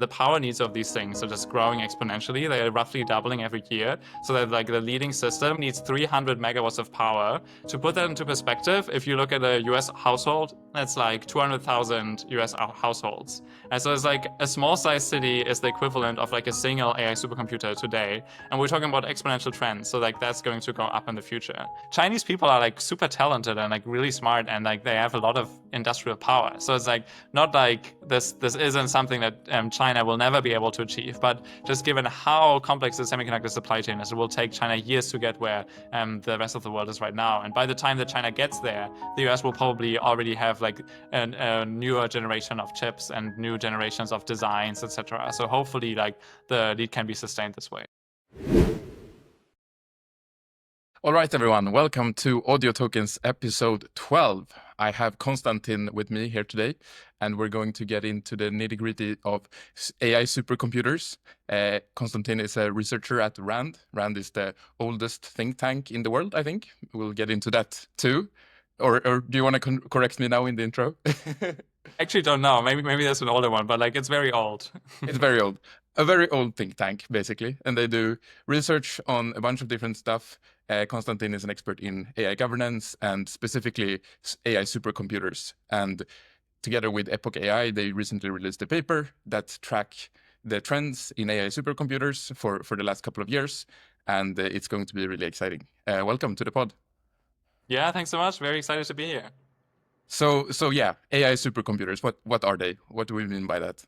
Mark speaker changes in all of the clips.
Speaker 1: The power needs of these things are just growing exponentially. They're roughly doubling every year. So that like the leading system needs 300 megawatts of power. To put that into perspective, if you look at a US household, that's like 200,000 US households. And so it's like a small sized city is the equivalent of like a single AI supercomputer today. And we're talking about exponential trends. So like that's going to go up in the future. Chinese people are like super talented and like really smart, and like they have a lot of industrial power. So it's like not like this isn't something that China will never be able to achieve, but just given how complex the semiconductor supply chain is, it will take China years to get where the rest of the world is right now. And by the time that China gets there, the US will probably already have like a newer generation of chips and new generations of designs, etc. So hopefully like the lead can be sustained this way.
Speaker 2: All right, everyone, welcome to Audio Tokens episode 12. I have Konstantin with me here today, and we're going to get into the nitty-gritty of AI supercomputers. Konstantin is a researcher at RAND. RAND is the oldest think tank in the world, I think. We'll get into that too. Or do you want to correct me now in the intro?
Speaker 1: Actually, don't know. Maybe there's an older one, but like it's very old.
Speaker 2: It's very old. A very old think tank, basically. And they do research on a bunch of different stuff. Konstantin is an expert in AI governance and specifically AI supercomputers. And together with Epoch AI, they recently released a paper that track the trends in AI supercomputers for the last couple of years. And it's going to be really exciting. Welcome to the pod.
Speaker 1: Yeah, thanks so much. Very excited to be here.
Speaker 2: So yeah, AI supercomputers, what are they? What do we mean by that?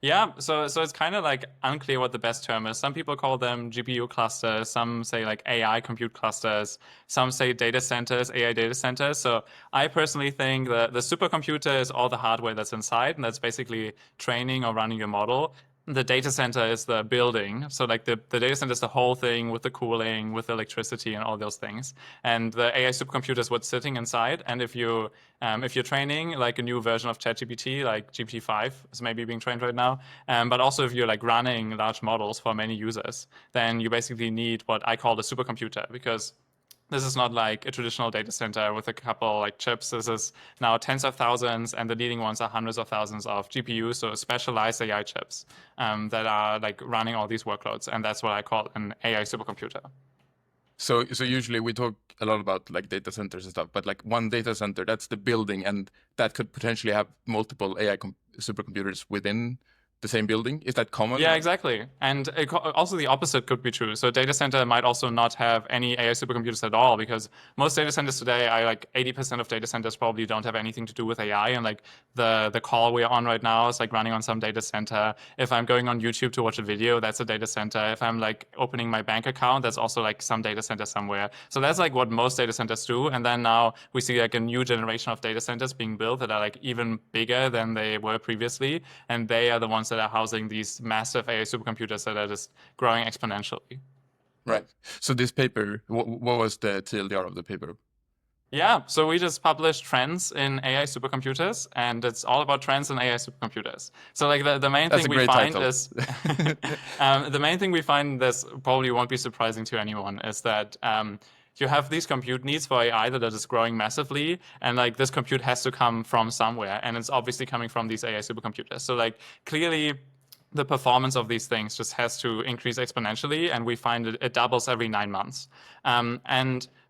Speaker 1: Yeah, so it's kind of like unclear what the best term is. Some people call them GPU clusters, some say like AI compute clusters, some say data centers, AI data centers. So I personally think that the supercomputer is all the hardware that's inside, and that's basically training or running your model. The data center is the building. So like the data center is the whole thing with the cooling, with the electricity and all those things. And the AI supercomputer is what's sitting inside. And if you're training like a new version of ChatGPT, like GPT-5 is maybe being trained right now, but also if you're like running large models for many users, then you basically need what I call the supercomputer, because this is not like a traditional data center with a couple like chips. This is now tens of thousands, and the leading ones are hundreds of thousands of GPUs, so specialized AI chips that are like running all these workloads, and that's what I call an AI supercomputer.
Speaker 2: So usually we talk a lot about like data centers and stuff, but like one data center, that's the building, and that could potentially have multiple AI supercomputers within the same building. Is that common?
Speaker 1: Yeah, exactly. And also the opposite could be true. So data center might also not have any AI supercomputers at all, because most data centers today, I like 80% of data centers probably don't have anything to do with AI. And like the call we're on right now is like running on some data center. If I'm going on YouTube to watch a video, that's a data center. If I'm like opening my bank account, that's also like some data center somewhere. So that's like what most data centers do. And then now we see like a new generation of data centers being built that are like even bigger than they were previously. And they are the ones that are housing these massive AI supercomputers that are just growing exponentially.
Speaker 2: Right. So this paper, what was the TLDR of the paper?
Speaker 1: Yeah, so we just published trends in AI supercomputers, and it's all about trends in AI supercomputers. So like the main
Speaker 2: That's
Speaker 1: thing we find is the main thing we find, this probably won't be surprising to anyone, is that you have these compute needs for AI that are just growing massively, and like this compute has to come from somewhere, and it's obviously coming from these AI supercomputers. So like clearly the performance of these things just has to increase exponentially, and we find it doubles every 9 months.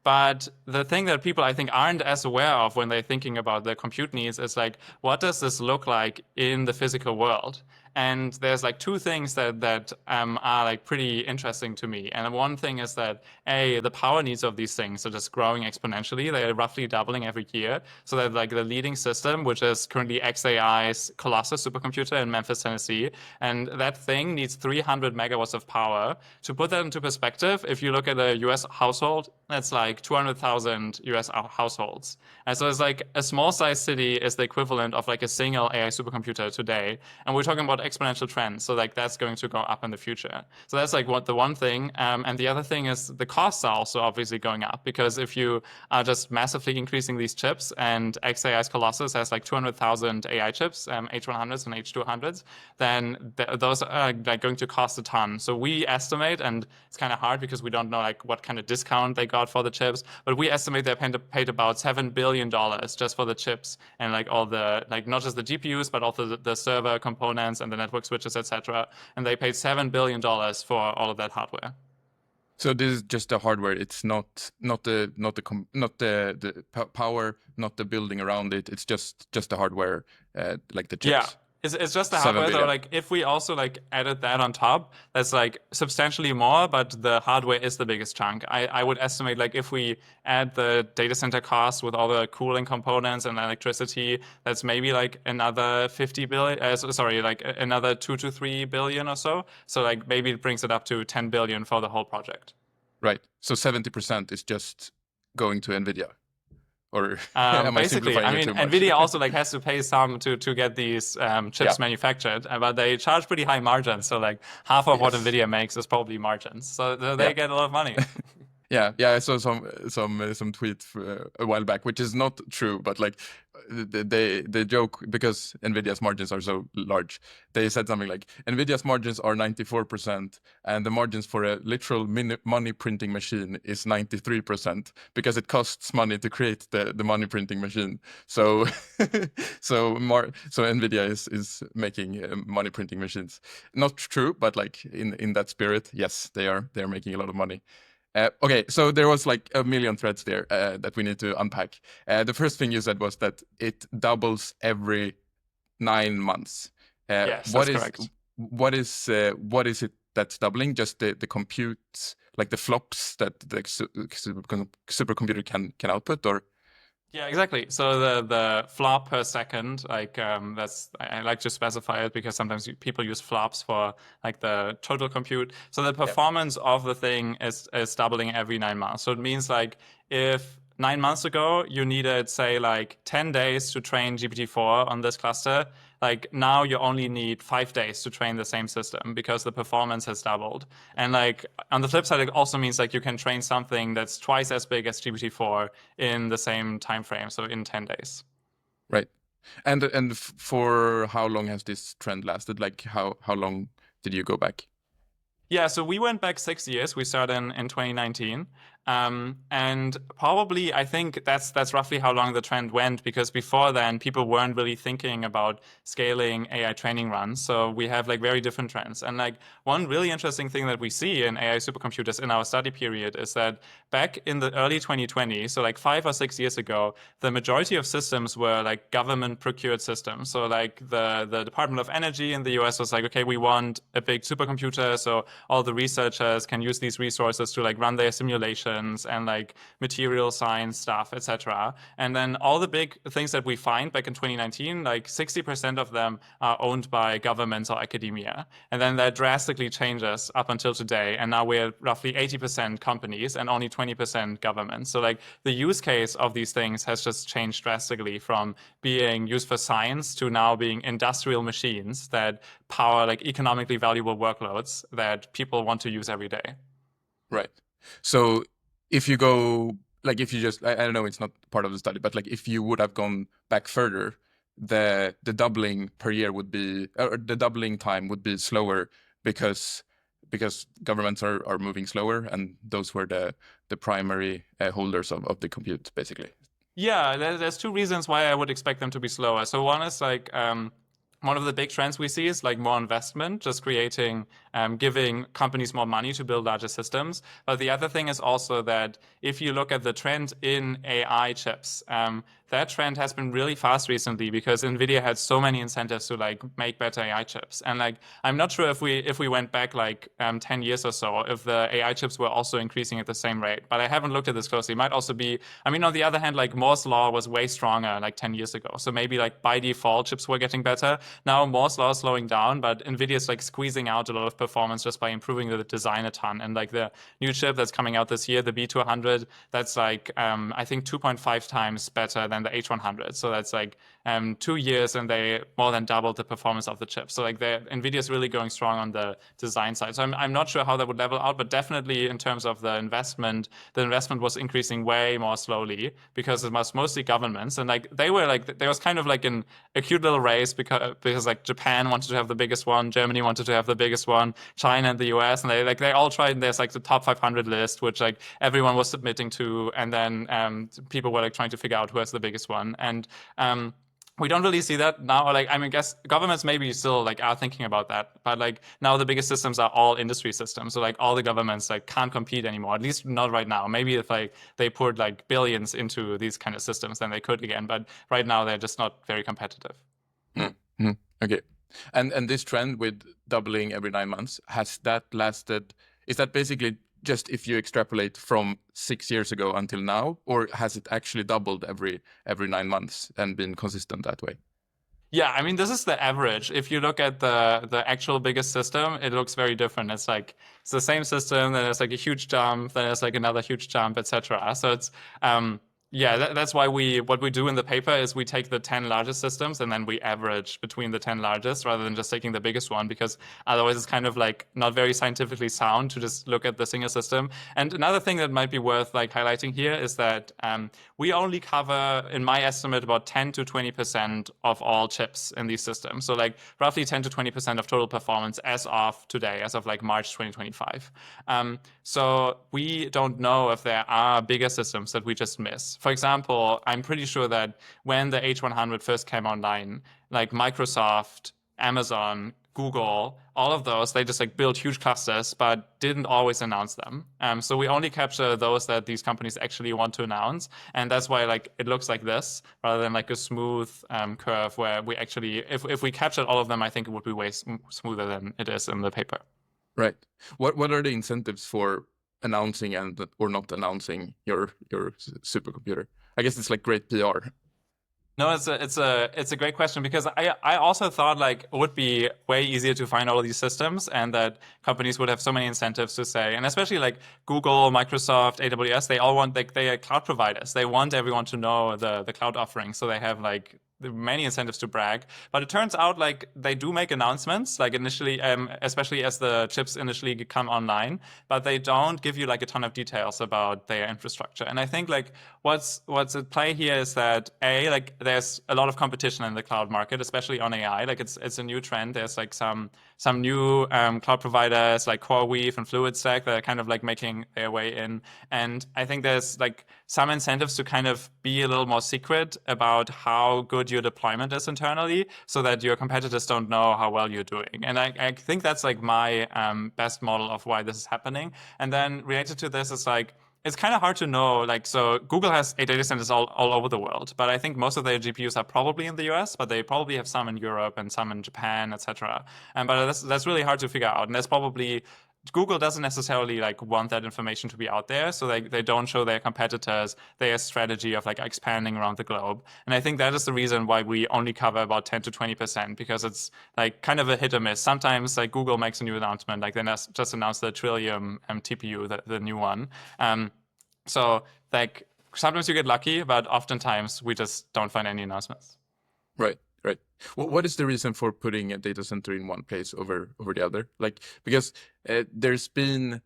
Speaker 1: But the thing that people, I think, aren't as aware of when they're thinking about their compute needs is like, what does this look like in the physical world? And there's like two things that are like pretty interesting to me. And one thing is that the power needs of these things are just growing exponentially. They're roughly doubling every year. So that like the leading system, which is currently xAI's Colossus supercomputer in Memphis, Tennessee, and that thing needs 300 megawatts of power. To put that into perspective, if you look at a US household, that's like 200,000 US households. And so it's like a small sized city is the equivalent of like a single AI supercomputer today. And we're talking about exponential trends. So like that's going to go up in the future. So that's like the one thing. And the other thing is the costs are also obviously going up, because if you are just massively increasing these chips, and xAI's Colossus has like 200,000 AI chips, H100s and H200s, then those are like going to cost a ton. So we estimate, and it's kind of hard because we don't know like what kind of discount they got got for the chips, but we estimate they paid about $7 billion just for the chips and like all the like not just the GPUs but also the server components and the network switches, etc. And they paid $7 billion for all of that hardware.
Speaker 2: So this is just the hardware. It's not the power, not the building around it. It's just the hardware, like the
Speaker 1: Yeah.
Speaker 2: chips.
Speaker 1: It's just the
Speaker 2: 7
Speaker 1: hardware though.
Speaker 2: billion.
Speaker 1: Like if we also like added that on top, that's like substantially more, but the hardware is the biggest chunk. I would estimate like if we add the data center cost with all the cooling components and electricity, that's maybe like another 50 billion, sorry, like another 2 to 3 billion or so. So like maybe it brings it up to 10 billion for the whole project.
Speaker 2: Right. So 70% is just going to NVIDIA. Or am I
Speaker 1: Basically,
Speaker 2: simplifying
Speaker 1: I
Speaker 2: it
Speaker 1: mean,
Speaker 2: too much?
Speaker 1: Nvidia also like has to pay some to get these chips manufactured, but they charge pretty high margins. So like half of what
Speaker 2: Yes.
Speaker 1: Nvidia makes is probably margins. So
Speaker 2: Yeah.
Speaker 1: they get a lot of money.
Speaker 2: Yeah. I saw some tweet a while back, which is not true, but like they joke because Nvidia's margins are so large. They said something like Nvidia's margins are 94%, and the margins for a literal money printing machine is 93% because it costs money to create the money printing machine. So so Nvidia is making money printing machines. Not true, but like in that spirit, yes, they're making a lot of money. Okay, so there was like a million threads there that we need to unpack. The first thing you said was that it doubles every 9 months.
Speaker 1: Yes, that's correct.
Speaker 2: What is it that's doubling? Just the compute, like the flops that the supercomputer can output, or?
Speaker 1: Yeah, exactly. So the flop per second, like that's I like to specify it because sometimes people use flops for like the total compute. So the performance of the thing is doubling every 9 months. So it means like if 9 months ago you needed say like 10 days to train GPT-4 on this cluster, like now you only need 5 days to train the same system because the performance has doubled. And like on the flip side, it also means like you can train something that's twice as big as GPT-4 in the same time frame, so in 10 days.
Speaker 2: Right. And for how long has this trend lasted? Like how long did you go back?
Speaker 1: Yeah, so we went back 6 years. We started in 2019. And probably I think that's roughly how long the trend went because before then people weren't really thinking about scaling AI training runs. So we have like very different trends. And like one really interesting thing that we see in AI supercomputers in our study period is that back in the early 2020s, so like 5 or 6 years ago, the majority of systems were like government procured systems. So like the Department of Energy in the US was like, okay, we want a big supercomputer. So all the researchers can use these resources to like run their simulations and like material science stuff, etc. And then all the big things that we find back in 2019, like 60% of them are owned by governments or academia. And then that drastically changes up until today. And now we're roughly 80% companies and only 20% governments. So like the use case of these things has just changed drastically from being used for science to now being industrial machines that power like economically valuable workloads that people want to use every day.
Speaker 2: Right. So if you go, like if you just, I don't know, it's not part of the study, but like if you would have gone back further, the doubling per year would be, or the doubling time would be slower because governments are moving slower, and those were the primary holders of the compute, basically.
Speaker 1: Yeah, there's two reasons why I would expect them to be slower. So one is like one of the big trends we see is like more investment, just creating, giving companies more money to build larger systems. But the other thing is also that if you look at the trend in AI chips, that trend has been really fast recently because Nvidia had so many incentives to like make better AI chips. And like I'm not sure if we went back like 10 years or so, if the AI chips were also increasing at the same rate. But I haven't looked at this closely. It might also be, I mean, on the other hand, like Moore's law was way stronger like 10 years ago. So maybe like by default chips were getting better. Now Moore's law is slowing down, but Nvidia is like squeezing out a lot of performance just by improving the design a ton. And like the new chip that's coming out this year, the B200, that's like I think 2.5 times better than than the H100. So that's like 2 years, and they more than doubled the performance of the chip. So like NVIDIA is really going strong on the design side. So I'm not sure how that would level out, but definitely in terms of the investment was increasing way more slowly because it was mostly governments, and like they were like there was kind of like a cute little race because like Japan wanted to have the biggest one, Germany wanted to have the biggest one, China and the US, and they all tried. And there's like the top 500 list, which like everyone was submitting to, and then people were like trying to figure out who has the biggest one. And we don't really see that now. Like, I mean, guess governments maybe still like are thinking about that, but like now the biggest systems are all industry systems. So like all the governments like can't compete anymore, at least not right now. Maybe if like they poured like billions into these kind of systems, then they could again. But right now they're just not very competitive.
Speaker 2: Mm-hmm. Okay. And this trend with doubling every 9 months, has that lasted? Is that basically just if you extrapolate from 6 years ago until now, or has it actually doubled every 9 months and been consistent that way?
Speaker 1: Yeah, I mean, this is the average. If you look at the actual biggest system, it looks very different. It's like it's the same system, then there's like a huge jump, then there's like another huge jump, etc. So it's yeah, that's why what we do in the paper is we take the 10 largest systems and then we average between the 10 largest rather than just taking the biggest one, because otherwise it's kind of like not very scientifically sound to just look at the single system. And another thing that might be worth like highlighting here is that we only cover, in my estimate, about 10 to 20% of all chips in these systems. So like roughly 10 to 20% of total performance as of today, as of like March 2025. So we don't know if there are bigger systems that we just miss. For example, I'm pretty sure that when the H100 first came online, like Microsoft, Amazon, Google, all of those, they just like built huge clusters, but didn't always announce them. So we only capture those that these companies actually want to announce. And that's why like it looks like this rather than like a smooth curve where we actually, if we captured all of them, I think it would be way smoother than it is in the paper.
Speaker 2: Right. What are the incentives for announcing and or not announcing your supercomputer? I guess it's like great PR.
Speaker 1: No, it's a great question, because I also thought like it would be way easier to find all of these systems and that companies would have so many incentives to say, and especially like Google, Microsoft, AWS, they all want, like, they are cloud providers. They want everyone to know the cloud offering, so they have like many incentives to brag. But it turns out like they do make announcements, like initially, especially as the chips initially come online, but they don't give you like a ton of details about their infrastructure. And I think like what's at play here is that like there's a lot of competition in the cloud market, especially on AI. Like it's a new trend. There's like some new cloud providers like CoreWeave and FluidStack that are kind of like making their way in. And I think there's like some incentives to kind of be a little more secret about how good your deployment is internally, so that your competitors don't know how well you're doing. And I think that's like my best model of why this is happening. And then related to this is like, it's kind of hard to know, like, so Google has data centers all over the world, but I think most of their GPUs are probably in the US, but they probably have some in Europe and some in Japan, etc. But that's really hard to figure out. And there's probably, Google doesn't necessarily like want that information to be out there, so they don't show their competitors their strategy of like expanding around the globe. And I think that is the reason why we only cover about 10 to 20%, because it's like kind of a hit or miss. Sometimes like Google makes a new announcement, like they just announced the Trillium TPU, the new one. So like sometimes you get lucky, but oftentimes we just don't find any announcements.
Speaker 2: Right. Right. What is the reason for putting a data center in one place over the other? Like, because there's been,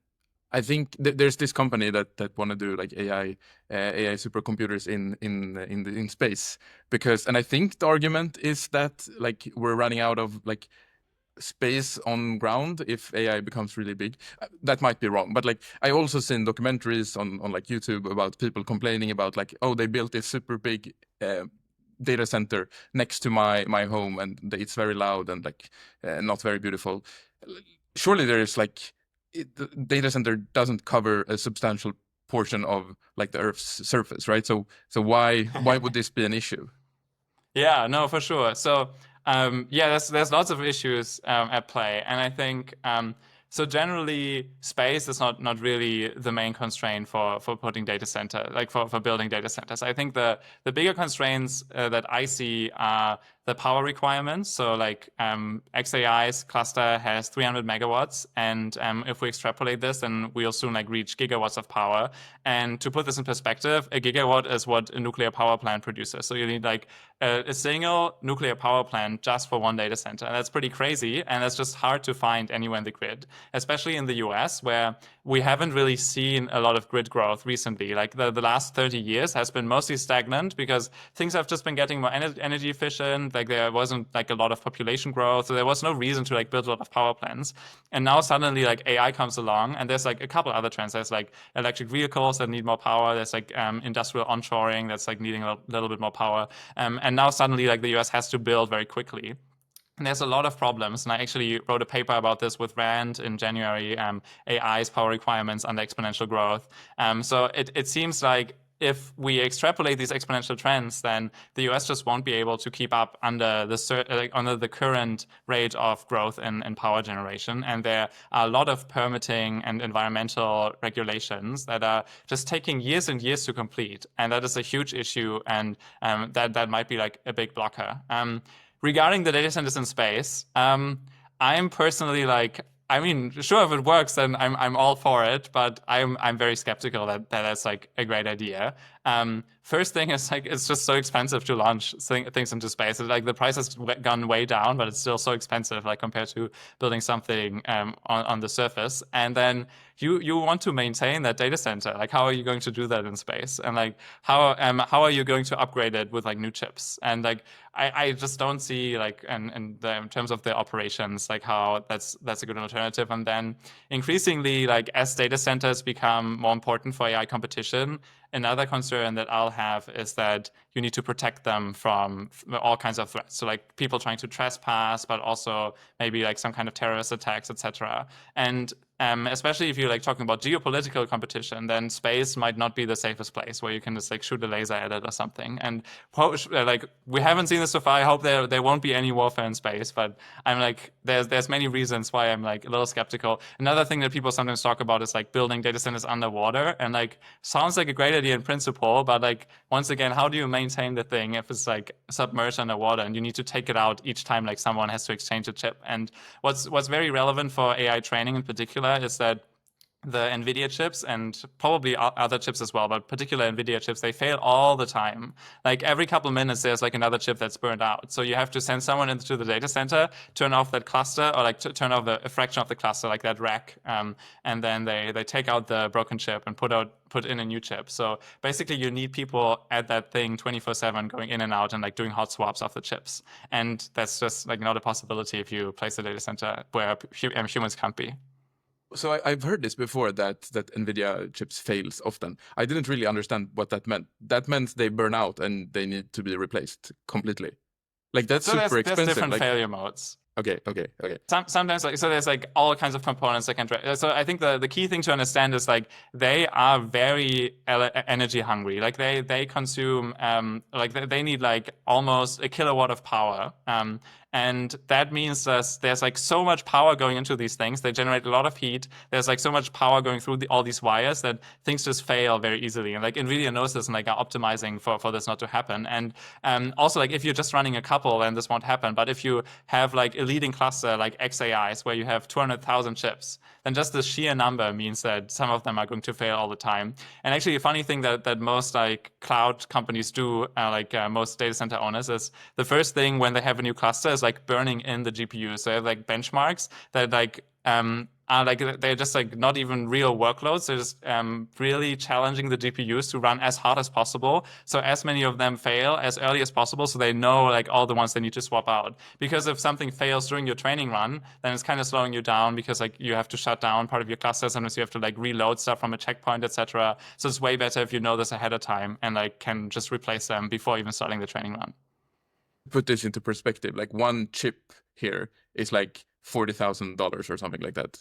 Speaker 2: I think there's this company that want to do like AI supercomputers in space, because, and I think the argument is that like we're running out of like space on ground if AI becomes really big. That might be wrong, but like I also seen documentaries on like YouTube about people complaining about like, oh, they built this super big data center next to my home, and it's very loud and like not very beautiful. Surely there is like the data center doesn't cover a substantial portion of like the Earth's surface, right? So why would this be an issue?
Speaker 1: Yeah, no, for sure. So yeah, there's lots of issues at play, and I think so generally space is not really the main constraint for putting data center, like for building data centers. I think the bigger constraints that I see are the power requirements. So like XAI's cluster has 300 megawatts, and if we extrapolate this, then we'll soon like reach gigawatts of power. And to put this in perspective, a gigawatt is what a nuclear power plant produces. So you need like a single nuclear power plant just for one data center. And that's pretty crazy, and that's just hard to find anywhere in the grid, especially in the US, where we haven't really seen a lot of grid growth recently. Like the last 30 years has been mostly stagnant because things have just been getting more energy efficient. Like there wasn't like a lot of population growth, so there was no reason to like build a lot of power plants. And now suddenly like AI comes along, and there's like a couple other trends. There's like electric vehicles that need more power. There's like industrial onshoring that's like needing a little bit more power. And now suddenly like the US has to build very quickly. And there's a lot of problems, and I actually wrote a paper about this with Rand in January, AI's power requirements under exponential growth. So it seems like if we extrapolate these exponential trends, then the US just won't be able to keep up under the current rate of growth in power generation. And there are a lot of permitting and environmental regulations that are just taking years and years to complete. And that is a huge issue, and that might be like a big blocker. Regarding the data centers in space, I'm personally like, I mean, sure, if it works, then I'm all for it, but I'm very skeptical that that's like a great idea. First thing is like it's just so expensive to launch things into space. It's like the price has gone way down, but it's still so expensive, like compared to building something on the surface. And then you want to maintain that data center. Like, how are you going to do that in space? And like, how are you going to upgrade it with like new chips? And like, I just don't see like in terms of the operations, like how that's a good alternative. And then increasingly, like as data centers become more important for AI competition, another concern that I'll have is that you need to protect them from all kinds of threats. So like people trying to trespass, but also maybe like some kind of terrorist attacks, etc. And especially if you're like talking about geopolitical competition, then space might not be the safest place where you can just like shoot a laser at it or something. And like we haven't seen this so far. I hope there won't be any warfare in space, but I'm like there's many reasons why I'm like a little skeptical. Another thing that people sometimes talk about is like building data centers underwater, and like sounds like a great idea in principle, but like once again, how do you maintain the thing if it's like submerged underwater and you need to take it out each time like someone has to exchange a chip? And what's very relevant for AI training in particular is that the NVIDIA chips and probably other chips as well, but particular NVIDIA chips, they fail all the time. Like every couple of minutes, there's like another chip that's burned out. So you have to send someone into the data center, turn off that cluster, or like turn off a fraction of the cluster, like that rack, and then they take out the broken chip and put in a new chip. So basically, you need people at that thing 24/7 going in and out and like doing hot swaps of the chips. And that's just like not a possibility if you place a data center where humans can't be.
Speaker 2: So I've heard this before that NVIDIA chips fails often. I didn't really understand what that meant. That meant they burn out and they need to be replaced completely. Like that's
Speaker 1: So
Speaker 2: super expensive.
Speaker 1: there's different
Speaker 2: like,
Speaker 1: failure modes.
Speaker 2: Okay.
Speaker 1: Sometimes like so there's like all kinds of components that can so I think the key thing to understand is like they are very energy hungry. Like they consume like they need like almost a kilowatt of power, and that means that there's like so much power going into these things. They generate a lot of heat. There's like so much power going through all these wires that things just fail very easily. And like NVIDIA knows this and like are optimizing for this not to happen. And also like if you're just running a couple, then this won't happen. But if you have like a leading cluster like XAIs where you have 200,000 chips, then just the sheer number means that some of them are going to fail all the time. And actually, a funny thing that most like cloud companies do, most data center owners, is the first thing when they have a new cluster is like burning in the GPUs. So they have like benchmarks that like are like they're just like not even real workloads. They're just really challenging the GPUs to run as hard as possible. So as many of them fail as early as possible, so they know like all the ones they need to swap out. Because if something fails during your training run, then it's kind of slowing you down because like you have to shut down part of your cluster. Sometimes you have to like reload stuff from a checkpoint, etc. So it's way better if you know this ahead of time and like can just replace them before even starting the training run.
Speaker 2: Put this into perspective, like one chip here is like $40,000 or something like that.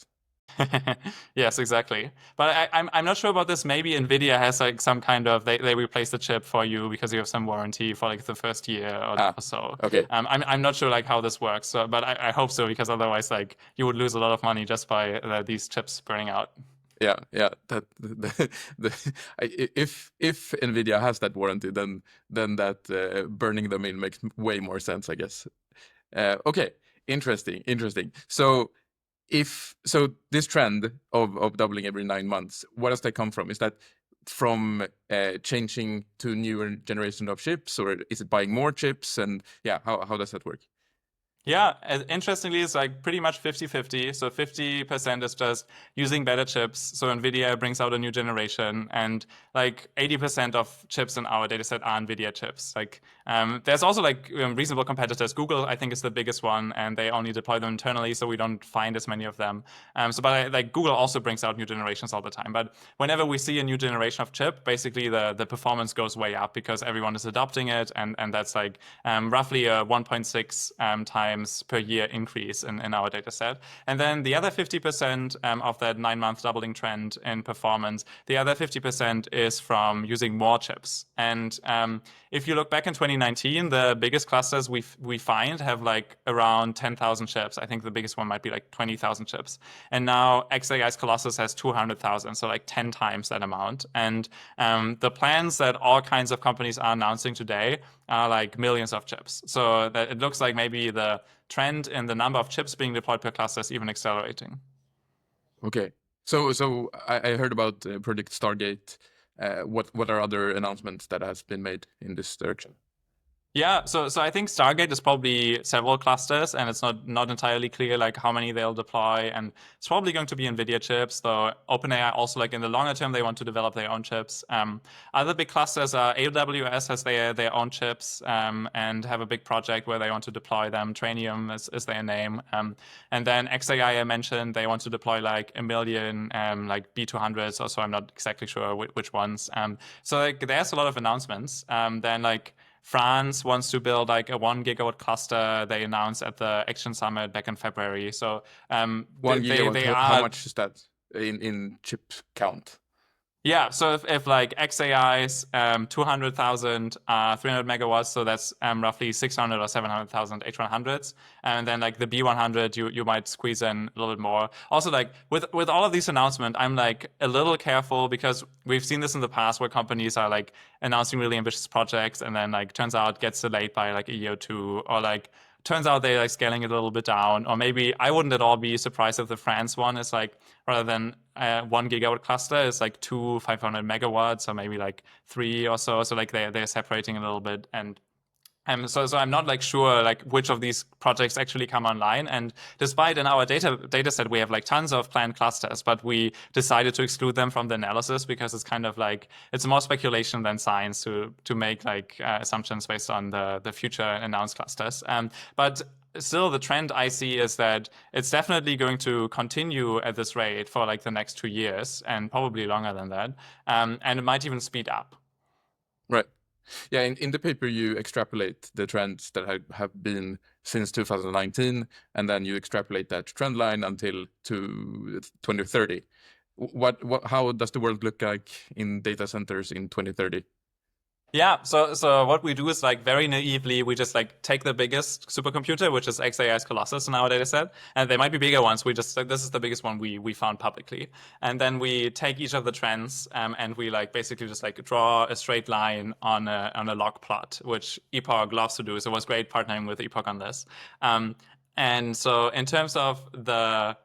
Speaker 1: Yes, exactly. But I'm not sure about this. Maybe NVIDIA has like some kind of they replace the chip for you because you have some warranty for like the first year or so.
Speaker 2: Okay.
Speaker 1: I'm not sure like how this works. But I hope so, because otherwise like you would lose a lot of money just by these chips burning out.
Speaker 2: Yeah. That if Nvidia has that warranty, then that burning them in makes way more sense, I guess. Okay, interesting. So this trend of doubling every 9 months, what does that come from? Is that from changing to newer generation of chips, or is it buying more chips? And yeah, how does that work?
Speaker 1: Yeah, interestingly, it's like pretty much 50-50. So 50% is just using better chips. So NVIDIA brings out a new generation, and like 80% of chips in our dataset are NVIDIA chips. Like, there's also like reasonable competitors. Google, I think, is the biggest one, and they only deploy them internally, so we don't find as many of them. But like Google also brings out new generations all the time. But whenever we see a new generation of chip, basically the performance goes way up because everyone is adopting it, and that's like roughly a 1.6 times per year increase in our data set. And then the other 50% of that 9 month doubling trend in performance, the other 50% is from using more chips. And if you look back in 2019, the biggest clusters we find have like around 10,000 chips. I think the biggest one might be like 20,000 chips. And now xAI's Colossus has 200,000, so like 10 times that amount. And the plans that all kinds of companies are announcing today are like millions of chips. So that it looks like maybe the trend in the number of chips being deployed per cluster is even accelerating.
Speaker 2: Okay. So I heard about Project Stargate. What are other announcements that has been made in this direction?
Speaker 1: Yeah, so I think Stargate is probably several clusters, and it's not entirely clear like how many they'll deploy, and it's probably going to be NVIDIA chips. Though OpenAI also like in the longer term they want to develop their own chips. Other big clusters are AWS has their own chips and have a big project where they want to deploy them. Trainium is their name, and then xAI I mentioned they want to deploy like a million like B200s or so. I'm not exactly sure which ones. So like there's a lot of announcements. Then like France wants to build like a 1 gigawatt cluster. They announced at the Action Summit back in February. So
Speaker 2: One gigawatt.
Speaker 1: they
Speaker 2: How
Speaker 1: are
Speaker 2: much is that in chip count?
Speaker 1: yeah, so if like xAI's 200,000 300 megawatts, so that's roughly 600 or 700,000 H100s, and then like the B100, you might squeeze in a little bit more. Also, like with all of these announcements, I'm like a little careful because we've seen this in the past where companies are like announcing really ambitious projects and then like turns out gets delayed by like a year or two, or like turns out they're like scaling it a little bit down. Or maybe I wouldn't at all be surprised if the France one is like rather than 1 gigawatt cluster is like two 500 megawatts or maybe like three or so. So like they're separating a little bit. And so I'm not like sure like which of these projects actually come online. And despite in our data set we have like tons of planned clusters, but we decided to exclude them from the analysis because it's kind of like it's more speculation than science to make like assumptions based on the future announced clusters. But still the trend I see is that it's definitely going to continue at this rate for like the next 2 years and probably longer than that. And it might even speed up.
Speaker 2: Right. Yeah, in the paper you extrapolate the trends that have been since 2019, and then you extrapolate that trend line until to 2030. How does the world look like in data centers in 2030?
Speaker 1: Yeah, so what we do is like very naively, we just like take the biggest supercomputer, which is xAI's Colossus in our data set, and there might be bigger ones. We just like this is the biggest one we found publicly, and then we take each of the trends and we like basically just like draw a straight line on a log plot, which Epoch loves to do. So it was great partnering with Epoch on this. And so, in terms of the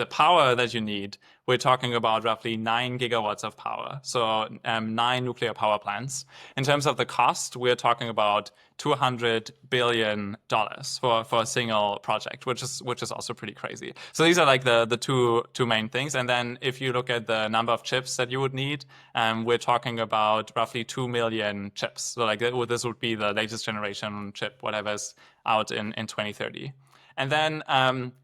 Speaker 1: power that you need, we're talking about roughly 9 gigawatts of power. So 9 nuclear power plants. In terms of the cost, we're talking about $200 billion for a single project, which is also pretty crazy. So these are like the two main things. And then if you look at the number of chips that you would need, we're talking about roughly 2 million chips. So like this would be the latest generation chip, whatever's out in 2030. And then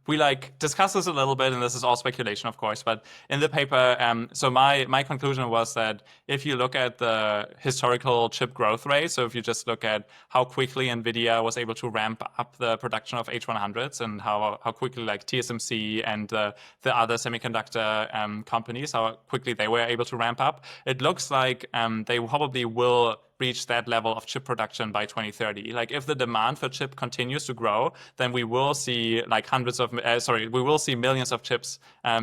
Speaker 1: we like discuss this a little bit, and this is all speculation, of course. But in the paper, so my conclusion was that if you look at the historical chip growth rate, so if you just look at how quickly NVIDIA was able to ramp up the production of H100s and how quickly like TSMC and the other semiconductor companies, how quickly they were able to ramp up, it looks like they probably will reach that level of chip production by 2030. Like if the demand for chip continues to grow, then we will see like we will see millions of chips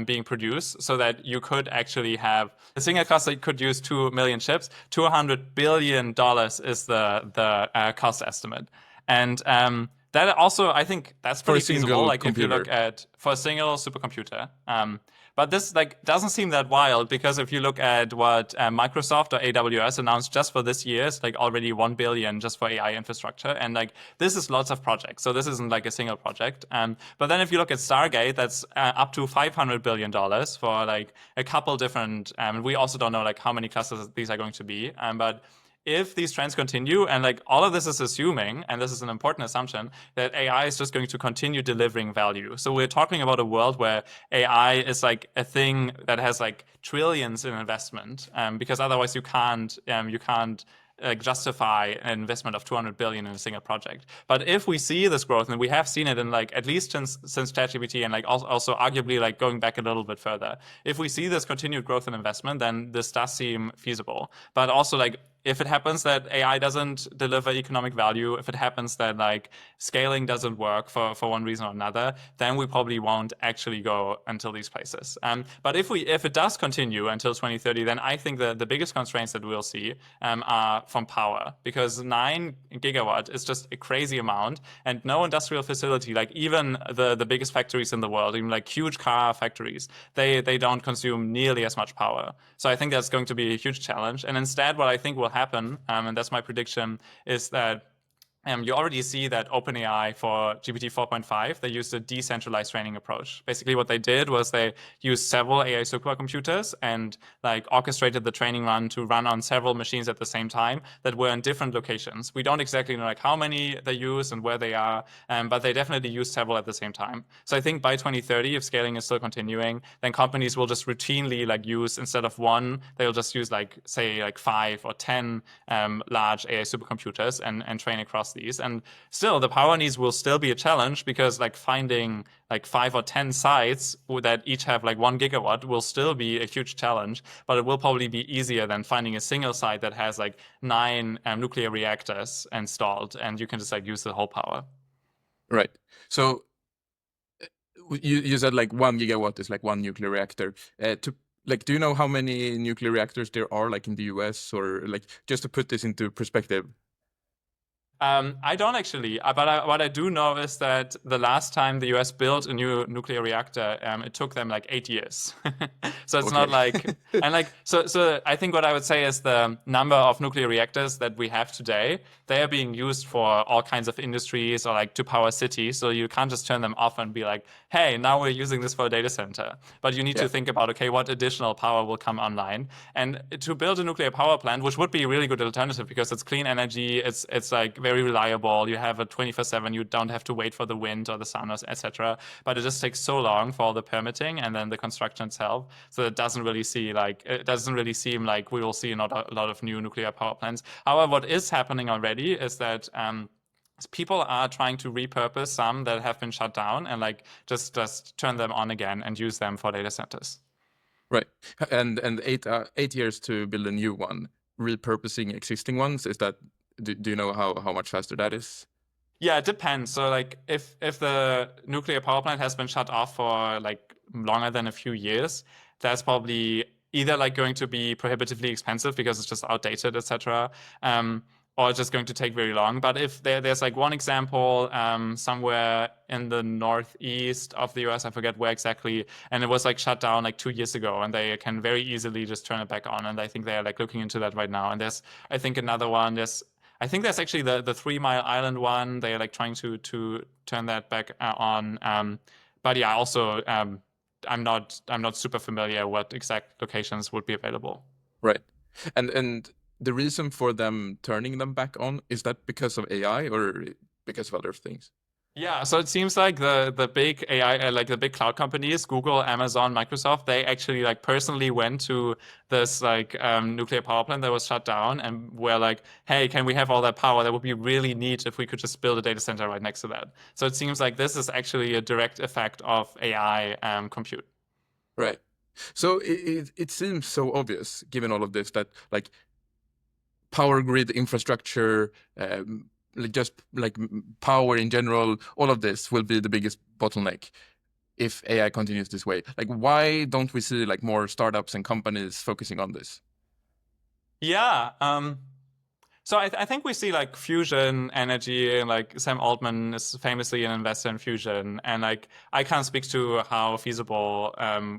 Speaker 1: being produced, so that you could actually have a single cluster could use 2 million chips. $200 billion is the cost estimate. And that also, I think that's
Speaker 2: For
Speaker 1: pretty
Speaker 2: a
Speaker 1: feasible.
Speaker 2: single
Speaker 1: Like if you look
Speaker 2: computer.
Speaker 1: at for a single supercomputer. But this like doesn't seem that wild, because if you look at what Microsoft or AWS announced just for this year, it's like already 1 billion just for AI infrastructure. And like this is lots of projects. So this isn't like a single project. But then if you look at Stargate, that's up to $500 billion for like a couple different, we also don't know like how many clusters these are going to be. But if these trends continue, and like all of this is assuming, and this is an important assumption, that AI is just going to continue delivering value. So we're talking about a world where AI is like a thing that has like trillions in investment, because otherwise you can't justify an investment of 200 billion in a single project. But if we see this growth, and we have seen it in like at least since ChatGPT, and like also arguably like going back a little bit further, if we see this continued growth in investment, then this does seem feasible. But also like if it happens that AI doesn't deliver economic value, if it happens that like scaling doesn't work for one reason or another, then we probably won't actually go until these places. But if it does continue until 2030, then I think the biggest constraints that we'll see are from power, because 9 gigawatt is just a crazy amount, and no industrial facility, like even the biggest factories in the world, even like huge car factories, they don't consume nearly as much power. So I think that's going to be a huge challenge. And instead, what I think will happen, and that's my prediction, is that you already see that OpenAI for GPT 4.5, they used a decentralized training approach. Basically, what they did was they used several AI supercomputers and like orchestrated the training run to run on several machines at the same time that were in different locations. We don't exactly know like how many they use and where they are, but they definitely use several at the same time. So I think by 2030, if scaling is still continuing, then companies will just routinely like use, instead of one, they'll just use like say like 5 or 10 large AI supercomputers and train across these. And still, the power needs will still be a challenge, because like finding like 5 or 10 sites that each have like 1 gigawatt will still be a huge challenge, but it will probably be easier than finding a single site that has like 9 nuclear reactors installed, and you can just like use the whole power.
Speaker 2: Right. So you said like 1 gigawatt is like one nuclear reactor. Do you know how many nuclear reactors there are like in the US, or like just to put this into perspective?
Speaker 1: I don't actually, but what I do know is that the last time the US built a new nuclear reactor, it took them like 8 years. So it's not
Speaker 2: Okay.
Speaker 1: like, and like, so I think what I would say is the number of nuclear reactors that we have today, they are being used for all kinds of industries or like to power cities. So you can't just turn them off and be like, hey, now we're using this for a data center. But you need
Speaker 2: Yeah.
Speaker 1: to think about, okay, what additional power will come online? And to build a nuclear power plant, which would be a really good alternative because it's clean energy, it's like very reliable. You have a 24/7. You don't have to wait for the wind or the sun, etc. But it just takes so long for all the permitting and then the construction itself. So it doesn't really seem like we will see a lot of new nuclear power plants. However, what is happening already is that people are trying to repurpose some that have been shut down and like just turn them on again and use them for data centers.
Speaker 2: Right. And 8 years to build a new one. Repurposing existing ones, is that do you know how much faster that is?
Speaker 1: Yeah, it depends. So like if the nuclear power plant has been shut off for like longer than a few years, that's probably either like going to be prohibitively expensive because it's just outdated, etc. Or it's just going to take very long. But if there's like one example somewhere in the northeast of the US, I forget where exactly, and it was like shut down like 2 years ago, and they can very easily just turn it back on. And I think they're like looking into that right now. And there's I think another one. I think that's actually the 3 Mile Island one. They're like trying to turn that back on. But yeah, also I'm not super familiar what exact locations would be available.
Speaker 2: Right. And the reason for them turning them back on, is that because of AI or because of other things?
Speaker 1: Yeah, so it seems like the big AI, like the big cloud companies, Google, Amazon, Microsoft, they actually like personally went to this like nuclear power plant that was shut down and were like, hey, can we have all that power? That would be really neat if we could just build a data center right next to that. So it seems like this is actually a direct effect of AI compute.
Speaker 2: Right. So it seems so obvious, given all of this, that like power grid infrastructure, like just like power in general, all of this will be the biggest bottleneck if AI continues this way. Like, why don't we see like more startups and companies focusing on this?
Speaker 1: Yeah. So I think we see like fusion energy, and like Sam Altman is famously an investor in fusion, and like I can't speak to how feasible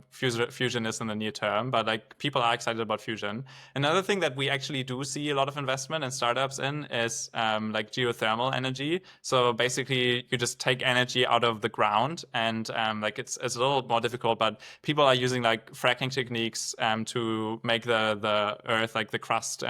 Speaker 1: fusion is in the near term, but like people are excited about fusion. Another thing that we actually do see a lot of investment in startups in is like geothermal energy. So basically, you just take energy out of the ground, and like it's a little more difficult, but people are using like fracking techniques to make the earth, like the crust,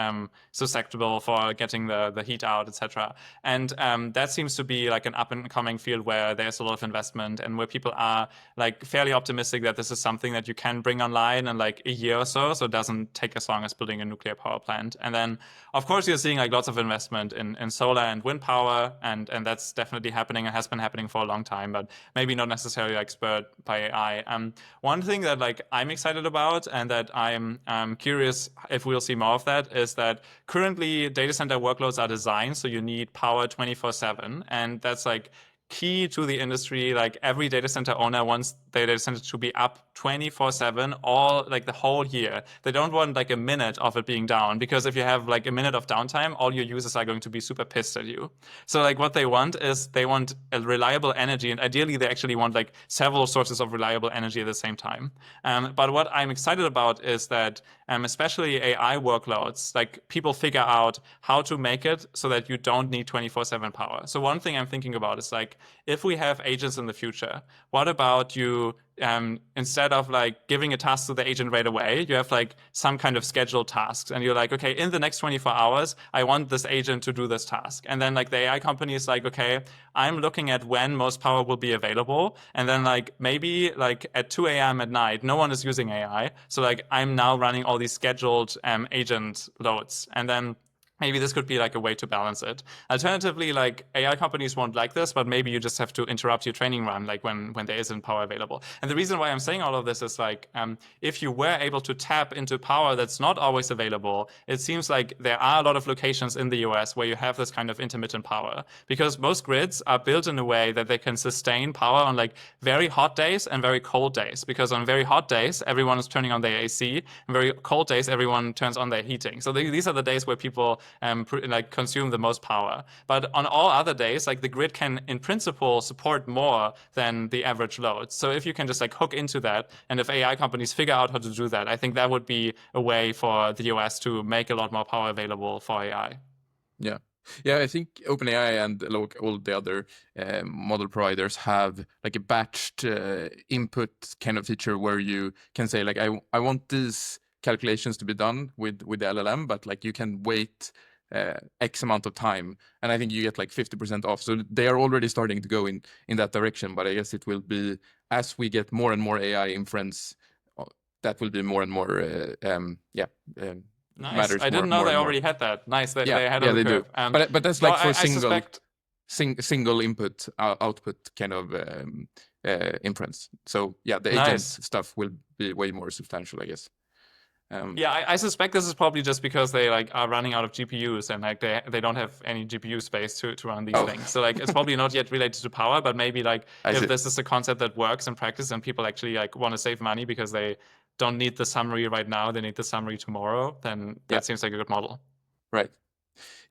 Speaker 1: susceptible for getting the heat out, etc. And that seems to be like an up and coming field where there's a lot of investment, and where people are like fairly optimistic that this is something that you can bring online in like a year or so. So it doesn't take as long as building a nuclear power plant. And then, of course, you're seeing like lots of investment in solar and wind power, and that's definitely happening and has been happening for a long time, but maybe not necessarily like spurred by AI. One thing that like I'm excited about, and that I'm curious if we'll see more of that, is that currently data center workloads are designed so you need power 24/7, and that's like key to the industry. Like every data center owner wants their data center to be up 24/7, all like the whole year. They don't want like a minute of it being down, because if you have like a minute of downtime, all your users are going to be super pissed at you. So like what they want is they want a reliable energy, and ideally they actually want like several sources of reliable energy at the same time. But what I'm excited about is that especially AI workloads, like people figure out how to make it so that you don't need 24/7 power. So one thing I'm thinking about is like, if we have agents in the future, what about you instead of like giving a task to the agent right away, you have like some kind of scheduled tasks, and you're like, okay, in the next 24 hours, I want this agent to do this task. And then like the AI company is like, okay, I'm looking at when most power will be available. And then like maybe like at 2 a.m. at night, no one is using AI. So like I'm now running all these scheduled agent loads. And then maybe this could be like a way to balance it. Alternatively, like AI companies won't like this, but maybe you just have to interrupt your training run, like when there isn't power available. And the reason why I'm saying all of this is like, if you were able to tap into power that's not always available, it seems like there are a lot of locations in the US where you have this kind of intermittent power, because most grids are built in a way that they can sustain power on like very hot days and very cold days. Because on very hot days, everyone is turning on their AC, and very cold days, everyone turns on their heating. So these are the days where people like consume the most power. But on all other days, like the grid can in principle support more than the average load. So if you can just like hook into that, and if AI companies figure out how to do that, I think that would be a way for the US to make a lot more power available for AI.
Speaker 2: Yeah. Yeah, I think OpenAI and all the other model providers have like a batched input kind of feature where you can say like I want these calculations to be done with the LLM, but like you can wait X amount of time, and I think you get like 50% off. So they are already starting to go in that direction, but I guess it will be as we get more and more AI inference, that will be more and more
Speaker 1: Nice.
Speaker 2: matters
Speaker 1: I didn't know
Speaker 2: more
Speaker 1: they
Speaker 2: and more.
Speaker 1: already had that. Nice. They,
Speaker 2: Yeah,
Speaker 1: they ahead of
Speaker 2: yeah,
Speaker 1: the
Speaker 2: they do.
Speaker 1: curve.
Speaker 2: But that's
Speaker 1: So
Speaker 2: like for
Speaker 1: I suspect.
Speaker 2: single input output kind of inference. So yeah, the agent
Speaker 1: Nice.
Speaker 2: stuff will be way more substantial, I guess.
Speaker 1: Yeah, I suspect this is probably just because they like are running out of GPUs, and like they don't have any GPU space to run these
Speaker 2: oh,
Speaker 1: things. So like it's probably not yet related to power, but maybe like
Speaker 2: I
Speaker 1: if
Speaker 2: see.
Speaker 1: this is a concept that works in practice and people actually like want to save money because they don't need the summary right now, they need the summary tomorrow, then
Speaker 2: Yeah,
Speaker 1: that seems like a good model.
Speaker 2: right.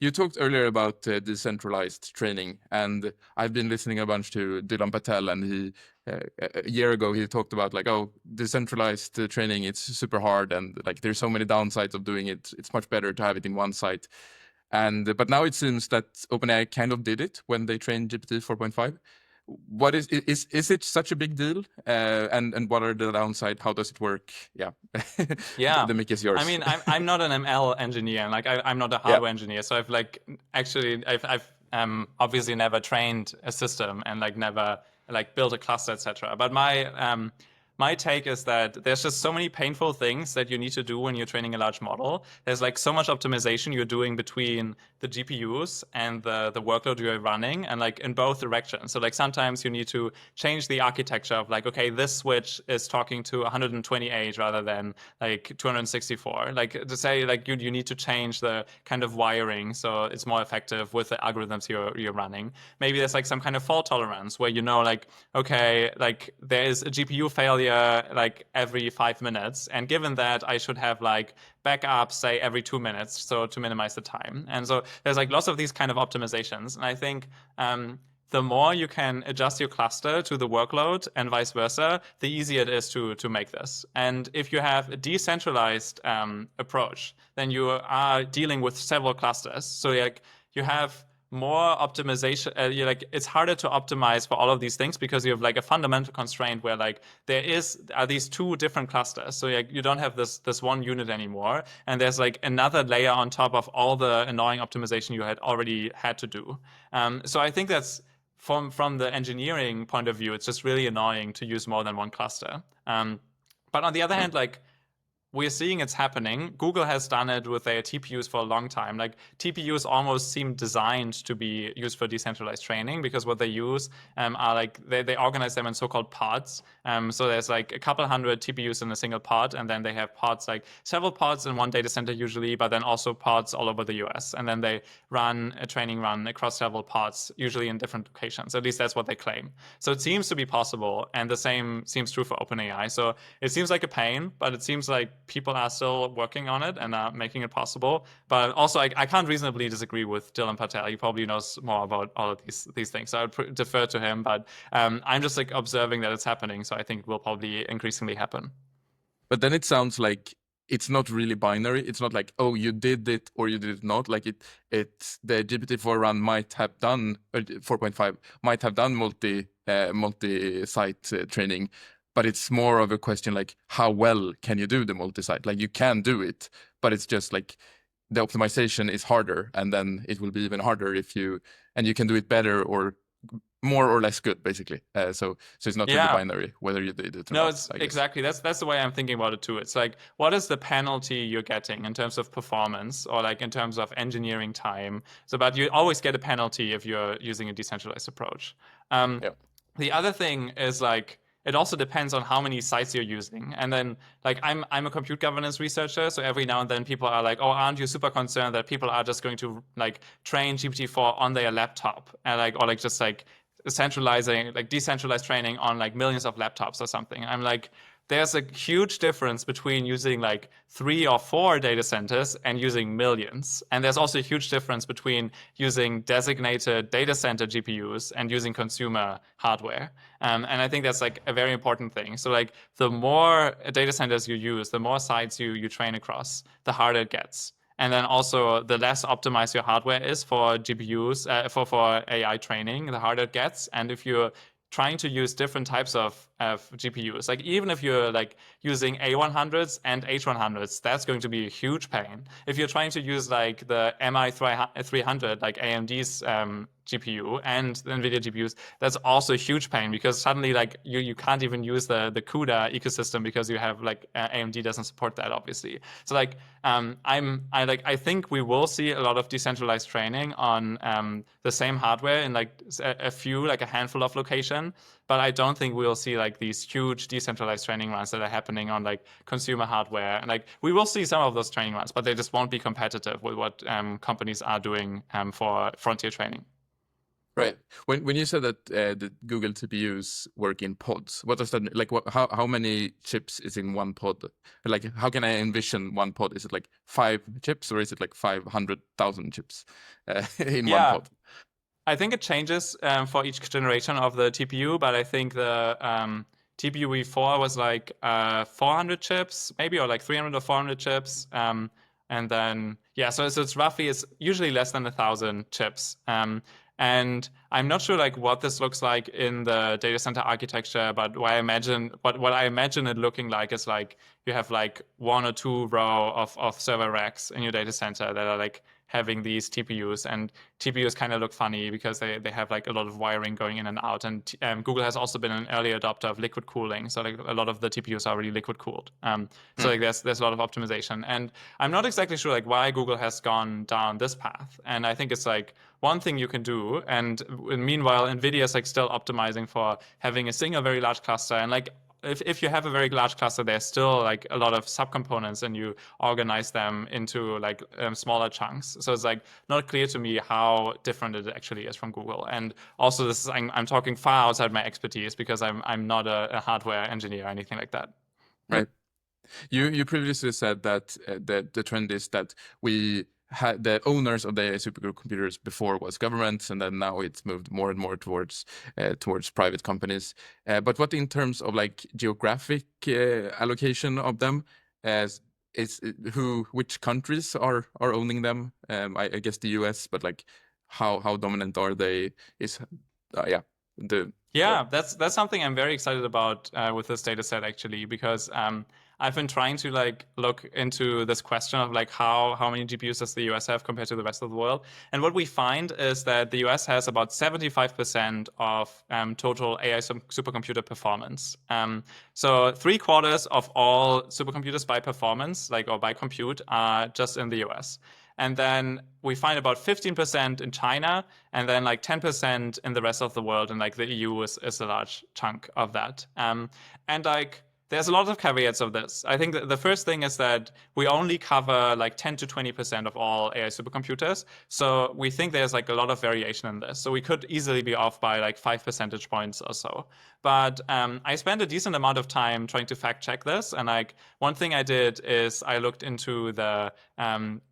Speaker 2: You talked earlier about decentralized training, and I've been listening a bunch to Dylan Patel, and he a year ago he talked about like, oh, decentralized training, it's super hard, and like there's so many downsides of doing it. It's much better to have it in one site. And but now it seems that OpenAI kind of did it when they trained GPT 4.5. What is it such a big deal? And what are the downside? How does it work? Yeah,
Speaker 1: Yeah.
Speaker 2: the mic is
Speaker 1: I
Speaker 2: yours.
Speaker 1: mean, I'm not an ML engineer, and like I'm not a
Speaker 2: Yeah,
Speaker 1: hardware engineer, so I've like actually I've obviously never trained a system, and like never like built a cluster, etc. But my take is that there's just so many painful things that you need to do when you're training a large model. There's like so much optimization you're doing between the GPUs and the workload you're running, and like in both directions. So like sometimes you need to change the architecture of like, okay, this switch is talking to 128 rather than like 264. Like to say like you need to change the kind of wiring so it's more effective with the algorithms you're running. Maybe there's like some kind of fault tolerance where you know like, okay, like there is a GPU failure like every 5 minutes, and given that I should have like backups say every 2 minutes, so to minimize the time. And so there's like lots of these kind of optimizations, and I think the more you can adjust your cluster to the workload and vice versa, the easier it is to make this. And if you have a decentralized approach, then you are dealing with several clusters. So like you have more optimization. You're like it's harder to optimize for all of these things because you have like a fundamental constraint where like are these two different clusters. So like you don't have this one unit anymore, and there's like another layer on top of all the annoying optimization you had already had to do. So I think that's from the engineering point of view, it's just really annoying to use more than one cluster. But on the other hand, like we're seeing it's happening. Google has done it with their TPUs for a long time. Like TPUs almost seem designed to be used for decentralized training because what they use are like they organize them in so-called pods. So there's like a couple hundred TPUs in a single pod, and then they have pods like several pods in one data center usually, but then also pods all over the US. And then they run a training run across several pods, usually in different locations. At least that's what they claim. So it seems to be possible, and the same seems true for OpenAI. So it seems like a pain, but it seems like people are still working on it and are making it possible. But also, I can't reasonably disagree with Dylan Patel. He probably knows more about all of these things. So I would defer to him. But I'm just like observing that it's happening. So I think it will probably increasingly happen.
Speaker 2: But then it sounds like it's not really binary. It's not like, oh, you did it or you did it not. Like it's the GPT-4 run might have done, or 4.5 might have done multi-site training, but it's more of a question like how well can you do the multi-site? Like you can do it, but it's just like the optimization is harder, and then it will be even harder you can do it better or more or less good, basically. So it's not really binary whether you did it or not.
Speaker 1: No, it's exactly. That's the way I'm thinking about it too. It's like, what is the penalty you're getting in terms of performance or like in terms of engineering time? So, but you always get a penalty if you're using a decentralized approach. The other thing is like, it also depends on how many sites you're using. And then like I'm a compute governance researcher, so every now and then people are like, oh, aren't you super concerned that people are just going to like train GPT-4 on their laptop and like or like just like centralizing like decentralized training on like millions of laptops or something? I'm like, there's a huge difference between using like 3 or 4 data centers and using millions. And there's also a huge difference between using designated data center GPUs and using consumer hardware. And I think that's like a very important thing. So like the more data centers you use, the more sites you train across, the harder it gets. And then also the less optimized your hardware is for GPUs, for AI training, the harder it gets. And if you're trying to use different types of GPUs, like even if you're like using A100s and H100s, that's going to be a huge pain. If you're trying to use like the MI300, like AMD's GPU and the NVIDIA GPUs, that's also a huge pain because suddenly like you can't even use the CUDA ecosystem because you have like AMD doesn't support that, obviously. So like I think we will see a lot of decentralized training on the same hardware in like a handful of locations, but I don't think we'll see like these huge decentralized training runs that are happening on like consumer hardware. And like we will see some of those training runs, but they just won't be competitive with what companies are doing for frontier training.
Speaker 2: Right. When you said that the Google TPUs work in pods, what does that mean? Like how many chips is in one pod? Like how can I envision one pod? Is it like 5 chips or is it like 500,000 chips in one pod?
Speaker 1: I think it changes for each generation of the TPU, but I think the TPU V4 was like 400 chips, maybe, or like 300 or 400 chips. And then, so it's usually less than 1,000 chips. And I'm not sure like what this looks like in the data center architecture, but what I imagine it looking like is like you have like 1 or 2 row of server racks in your data center that are like having these TPUs, and TPUs kind of look funny because they have like a lot of wiring going in and out. And Google has also been an early adopter of liquid cooling, so like a lot of the TPUs are really liquid cooled. So like there's a lot of optimization, and I'm not exactly sure like why Google has gone down this path. And I think it's like one thing you can do, and meanwhile Nvidia is like still optimizing for having a single very large cluster, and like if you have a very large cluster, there's still like a lot of subcomponents, and you organize them into like smaller chunks. So it's like not clear to me how different it actually is from Google. And also, this is I'm talking far outside my expertise because I'm not a hardware engineer or anything like that.
Speaker 2: Right. You previously said that the trend is that we had the owners of the AI supercomputers before was governments, and then now it's moved more and more towards private companies. But what in terms of like geographic allocation of them, as is which countries are owning them? I guess the US, but like how dominant are they? Is yeah the
Speaker 1: Yeah, that's something I'm very excited about with this data set actually, because I've been trying to like look into this question of like how many GPUs does the US have compared to the rest of the world. And what we find is that the US has about 75% of total AI supercomputer performance. So 3/4 of all supercomputers by performance, like or by compute, are just in the US. And then we find about 15% in China, and then like 10% in the rest of the world, and like the EU is a large chunk of that. And like there's a lot of caveats of this. I think the first thing is that we only cover like 10 to 20% of all AI supercomputers. So we think there's like a lot of variation in this. So we could easily be off by like 5 percentage points or so. But I spent a decent amount of time trying to fact check this. And like one thing I did is I looked into the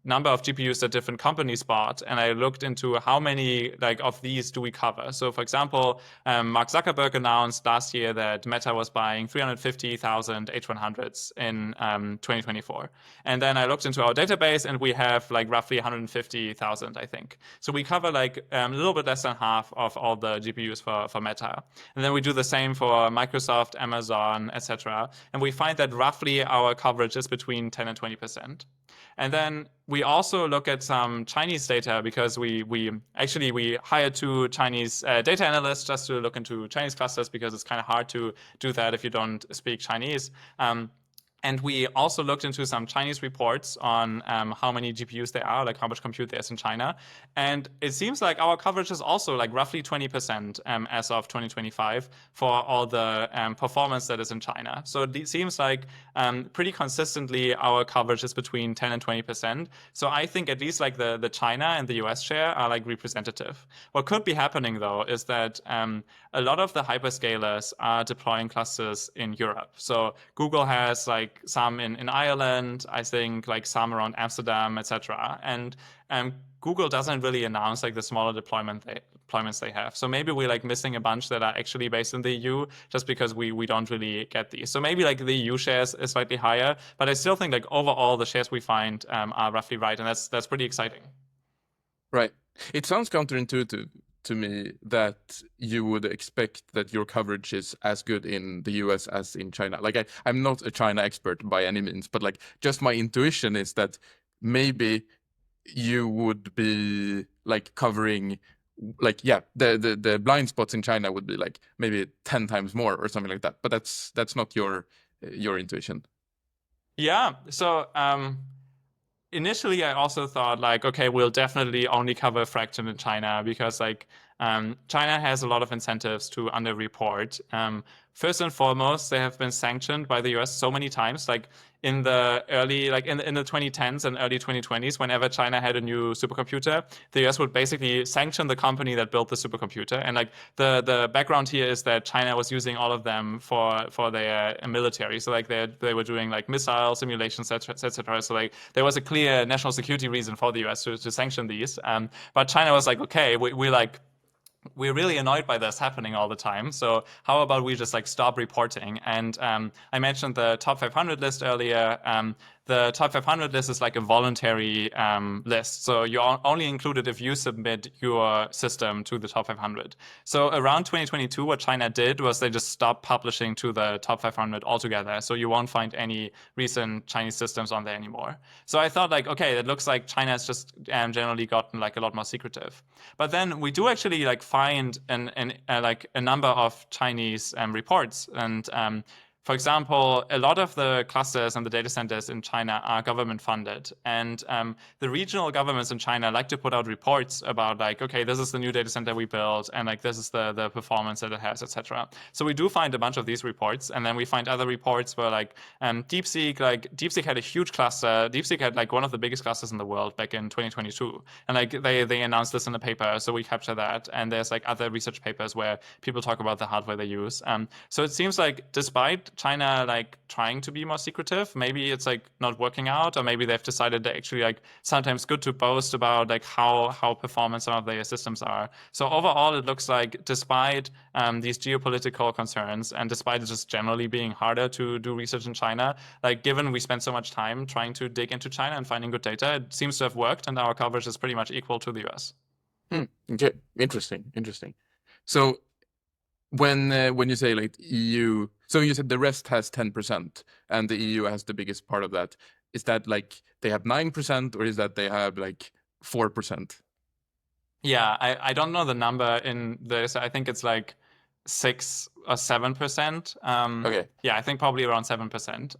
Speaker 1: number of GPUs that different companies bought, and I looked into how many like of these do we cover. So for example, Mark Zuckerberg announced last year that Meta was buying 350,000 H100s in 2024. And then I looked into our database, and we have like roughly 150,000, I think. So we cover like a little bit less than half of all the GPUs for Meta. And then we do the same for Microsoft, Amazon, etc. And we find that roughly our coverage is between 10 and 20%. And then we also look at some Chinese data, because we hired 2 Chinese data analysts just to look into Chinese clusters, because it's kind of hard to do that if you don't speak Chinese. And we also looked into some Chinese reports on how many GPUs there are, like how much compute there is in China. And it seems like our coverage is also like roughly 20% as of 2025 for all the performance that is in China. So it seems like pretty consistently our coverage is between 10 and 20%. So I think at least like the China and the US share are like representative. What could be happening though is that a lot of the hyperscalers are deploying clusters in Europe. So Google has like some in Ireland, I think like some around Amsterdam, etc. And Google doesn't really announce like the smaller deployments they have. So maybe we're like missing a bunch that are actually based in the EU, just because we don't really get these. So maybe like the EU shares is slightly higher, but I still think like overall the shares we find are roughly right, and that's pretty exciting.
Speaker 2: Right. It sounds counterintuitive to me that you would expect that your coverage is as good in the US as in China. Like I'm not a China expert by any means, but like just my intuition is that maybe you would be like covering like the blind spots in China would be like maybe 10 times more or something like that. But that's not your intuition.
Speaker 1: Yeah. So initially I also thought like, okay, we'll definitely only cover a fraction in China, because like China has a lot of incentives to underreport. First and foremost, they have been sanctioned by the US so many times, like in the early, like in the 2010s and early 2020s, whenever China had a new supercomputer, the US would basically sanction the company that built the supercomputer. And like the background here is that China was using all of them for their military. So like they were doing like missile simulations, etc. So like there was a clear national security reason for the US to sanction these. But China was like, okay, we like we're really annoyed by this happening all the time. So how about we just like stop reporting? And I mentioned the top 500 list earlier. The top 500 list is like a voluntary list. So you're only included if you submit your system to the top 500. So around 2022, what China did was they just stopped publishing to the top 500 altogether. So you won't find any recent Chinese systems on there anymore. So I thought like, okay, it looks like China has just generally gotten like a lot more secretive. But then we do actually like find like a number of Chinese reports. And for example, a lot of the clusters and the data centers in China are government funded. And the regional governments in China like to put out reports about like, okay, this is the new data center we built, and like this is the performance that it has, etc. So we do find a bunch of these reports, and then we find other reports where like DeepSeek had a huge cluster. DeepSeek had like one of the biggest clusters in the world back in 2022, and like they announced this in a paper, so we capture that. And there's like other research papers where people talk about the hardware they use. So it seems like despite China like trying to be more secretive, maybe it's like not working out, or maybe they've decided that actually like sometimes good to boast about like how performant some of their systems are. So overall, it looks like despite these geopolitical concerns, and despite it just generally being harder to do research in China, like given we spend so much time trying to dig into China and finding good data, it seems to have worked, and our coverage is pretty much equal to the US.
Speaker 2: Okay, interesting. So when you say like EU, so you said the rest has 10% and the EU has the biggest part of that. Is that like they have 9% or is that they have like 4%?
Speaker 1: Yeah, I don't know the number in this. I think it's like 6 or 7%.
Speaker 2: Okay.
Speaker 1: Yeah, I think probably around 7%.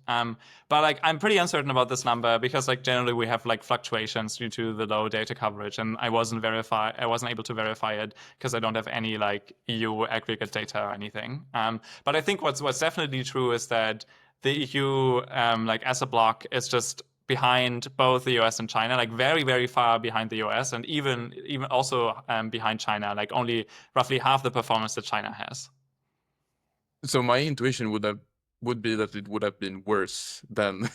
Speaker 1: But like I'm pretty uncertain about this number because like generally we have like fluctuations due to the low data coverage, and I wasn't able to verify it because I don't have any like EU aggregate data or anything. But I think what's definitely true is that the EU like as a block is just behind both the US and China, like very, very far behind the US, and even also behind China, like only roughly half the performance that China has.
Speaker 2: So my intuition would be that it would have been worse than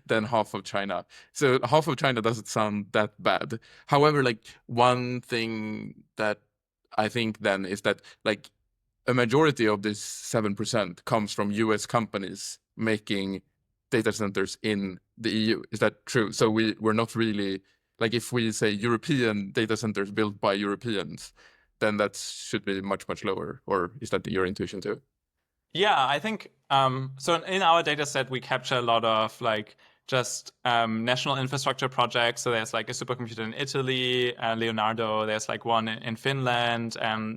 Speaker 2: than half of China. So half of China doesn't sound that bad. However, like one thing that I think then is that like a majority of this 7% comes from US companies making data centers in the EU. Is that true? So we're not really like if we say European data centers built by Europeans, then that should be much lower. Or is that your intuition too?
Speaker 1: Yeah, I think so. In our data set, we capture a lot of like just national infrastructure projects. So there's like a supercomputer in Italy, Leonardo. There's like one in Finland.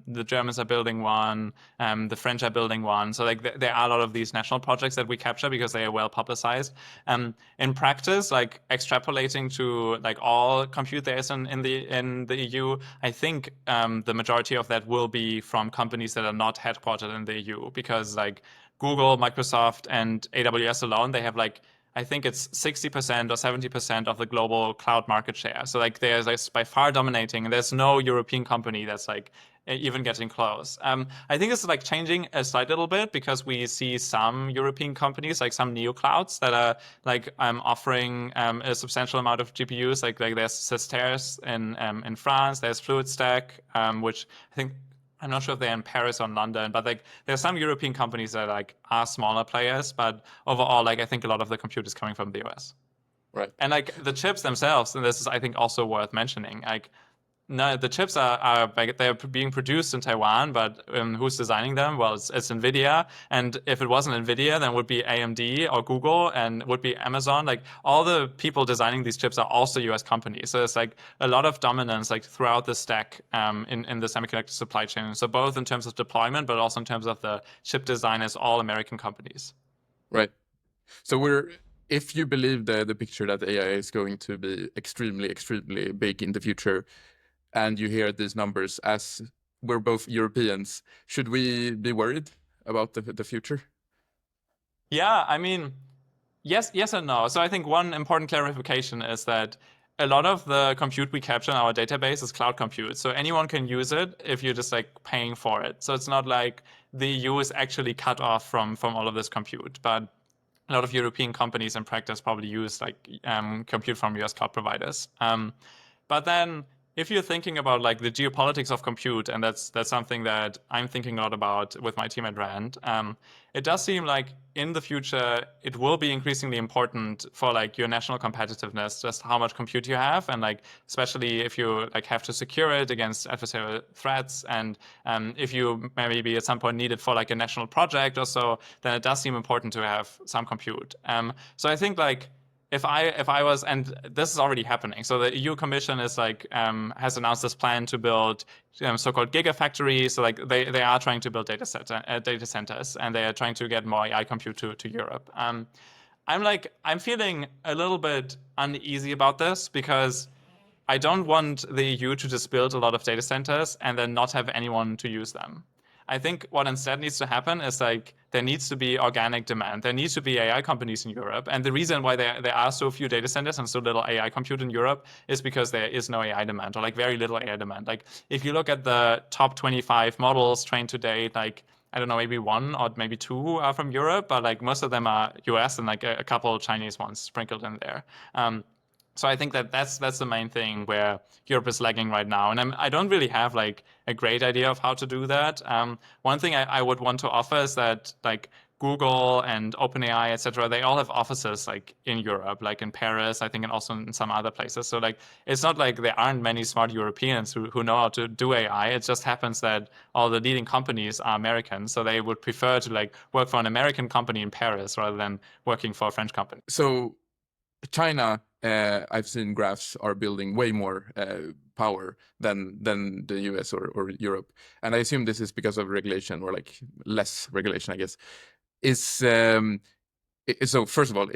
Speaker 1: The Germans are building one. The French are building one. So like there are a lot of these national projects that we capture because they are well publicized. In practice, like extrapolating to like all compute there is in the EU, I think the majority of that will be from companies that are not headquartered in the EU, because like Google, Microsoft, and AWS alone, they have like I think it's 60% or 70% of the global cloud market share. So like there's like by far dominating, and there's no European company that's like even getting close. I think it's like changing a slight little bit because we see some European companies, like some neo clouds, that are like offering a substantial amount of GPUs. Like there's Cestairs in France, there's FluidStack, which I think I'm not sure if they're in Paris or in London, but like there are some European companies that like are smaller players, but overall, like I think a lot of the compute is coming from the US.
Speaker 2: Right.
Speaker 1: And like the chips themselves, and this is I think also worth mentioning, like no, the chips are like they're being produced in Taiwan, but who's designing them? Well, it's Nvidia, and if it wasn't Nvidia, then it would be AMD or Google, and would be Amazon. Like all the people designing these chips are also U.S. companies, so it's like a lot of dominance like throughout the stack in the semiconductor supply chain. So both in terms of deployment, but also in terms of the chip design, is all American companies.
Speaker 2: Right. So we're if you believe the picture that AI is going to be extremely big in the future, and you hear these numbers, as we're both Europeans, should we be worried about the future?
Speaker 1: Yeah, I mean, yes and no. So I think one important clarification is that a lot of the compute we capture in our database is cloud compute. So anyone can use it if you're just like paying for it. So it's not like the EU is actually cut off from all of this compute. But a lot of European companies in practice probably use like compute from US cloud providers. But then if you're thinking about like the geopolitics of compute, and that's something that I'm thinking a lot about with my team at Rand, it does seem like in the future it will be increasingly important for like your national competitiveness, just how much compute you have, and like especially if you like have to secure it against adversarial threats, and if you maybe at some point need it for like a national project or so, then it does seem important to have some compute. So I think like if I was, and this is already happening. So the EU Commission is like has announced this plan to build so-called gigafactories. So like they are trying to build data centers, and they are trying to get more AI compute to Europe. I'm feeling a little bit uneasy about this because I don't want the EU to just build a lot of data centers and then not have anyone to use them. I think what instead needs to happen is like there needs to be organic demand. There needs to be AI companies in Europe. And the reason why there are so few data centers and so little AI compute in Europe is because there is no AI demand, or like very little AI demand. Like if you look at the top 25 models trained to date, like I don't know, maybe one or maybe two are from Europe, but like most of them are US and like a couple of Chinese ones sprinkled in there. So I think that that's the main thing where Europe is lagging right now, and I don't really have like a great idea of how to do that. One thing I would want to offer is that like Google and OpenAI, etc., they all have offices like in Europe, like in Paris, I think, and also in some other places. So like it's not like there aren't many smart Europeans who know how to do AI. It just happens that all the leading companies are American, so they would prefer to like work for an American company in Paris rather than working for a French company.
Speaker 2: So China, I've seen graphs, are building way more power than the US or Europe, and I assume this is because of regulation, or like less regulation, I guess. Is so first of all,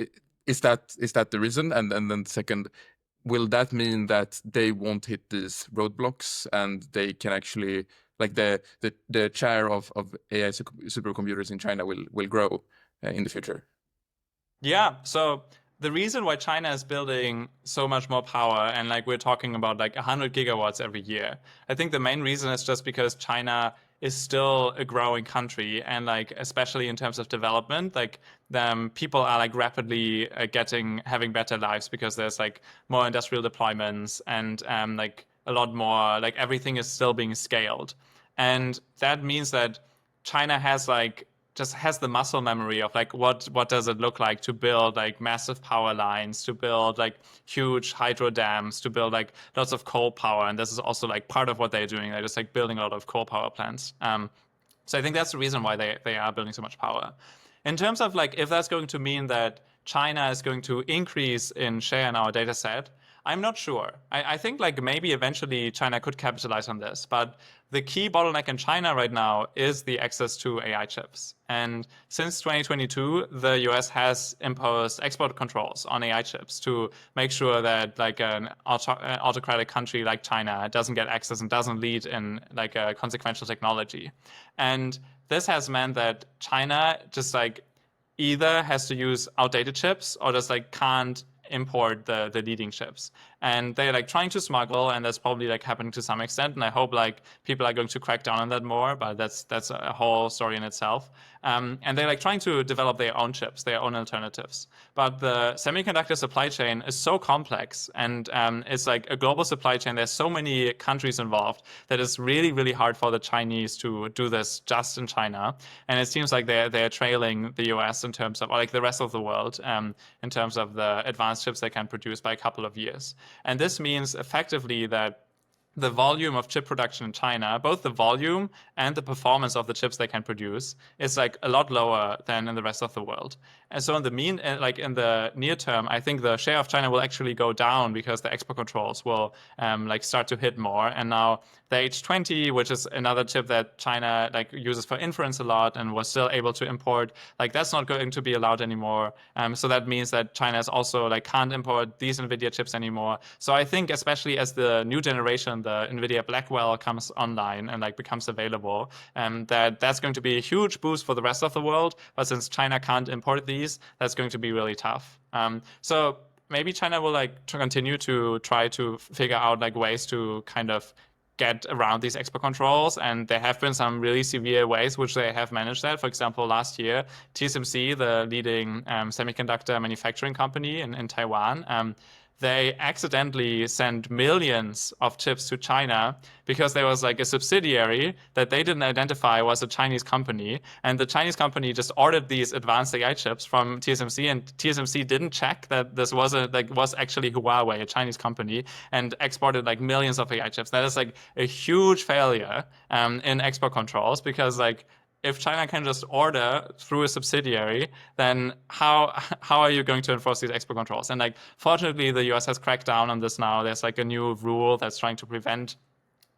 Speaker 2: is that the reason? And then second, will that mean that they won't hit these roadblocks and they can actually, like, the share of AI supercomputers in China will grow in the future?
Speaker 1: Yeah, so the reason why China is building so much more power, and like we're talking about like 100 gigawatts every year, I think the main reason is just because China is still a growing country, and like especially in terms of development, like people are like rapidly having better lives because there's like more industrial deployments, and like a lot more, like everything is still being scaled. And that means that China has like just has the muscle memory of like what does it look like to build like massive power lines, to build like huge hydro dams, to build like lots of coal power. And this is also like part of what they're doing. They're just like building a lot of coal power plants. So I think that's the reason why they are building so much power. In terms of like if that's going to mean that China is going to increase in share in our data set, I'm not sure. I think like maybe eventually China could capitalize on this, but the key bottleneck in China right now is the access to AI chips. And since 2022, the US has imposed export controls on AI chips to make sure that like an autocratic country like China doesn't get access and doesn't lead in like a consequential technology. And this has meant that China just like either has to use outdated chips or just like can't import the leading chips, and they're like trying to smuggle, and that's probably like happening to some extent, and I hope like people are going to crack down on that more, but that's a whole story in itself. And they're like trying to develop their own chips, their own alternatives, but the semiconductor supply chain is so complex, and it's like a global supply chain. There's so many countries involved that it's really really hard for the Chinese to do this just in China, and it seems like they're trailing the US in terms of, or like the rest of the world, in terms of the advanced chips they can produce by a couple of years. And this means effectively that the volume of chip production in China, both the volume and the performance of the chips they can produce, is like a lot lower than in the rest of the world. And so in the near term, I think the share of China will actually go down because the export controls will like start to hit more. And now the H20, which is another chip that China like uses for inference a lot and was still able to import, like that's not going to be allowed anymore. So that means that China is also like can't import these NVIDIA chips anymore. So I think especially as the new generation, the NVIDIA Blackwell, comes online and like becomes available, that's going to be a huge boost for the rest of the world. But since China can't import these, that's going to be really tough. So maybe China will like to continue to try to figure out like ways to kind of get around these export controls, and there have been some really severe ways which they have managed that. For example, last year, TSMC, the leading semiconductor manufacturing company in Taiwan, they accidentally sent millions of chips to China because there was like a subsidiary that they didn't identify was a Chinese company. And the Chinese company just ordered these advanced AI chips from TSMC, and TSMC didn't check that this was actually Huawei, a Chinese company, and exported like millions of AI chips. That is like a huge failure in export controls because like if China can just order through a subsidiary, then how are you going to enforce these export controls? And like, fortunately, the US has cracked down on this now. There's like a new rule that's trying to prevent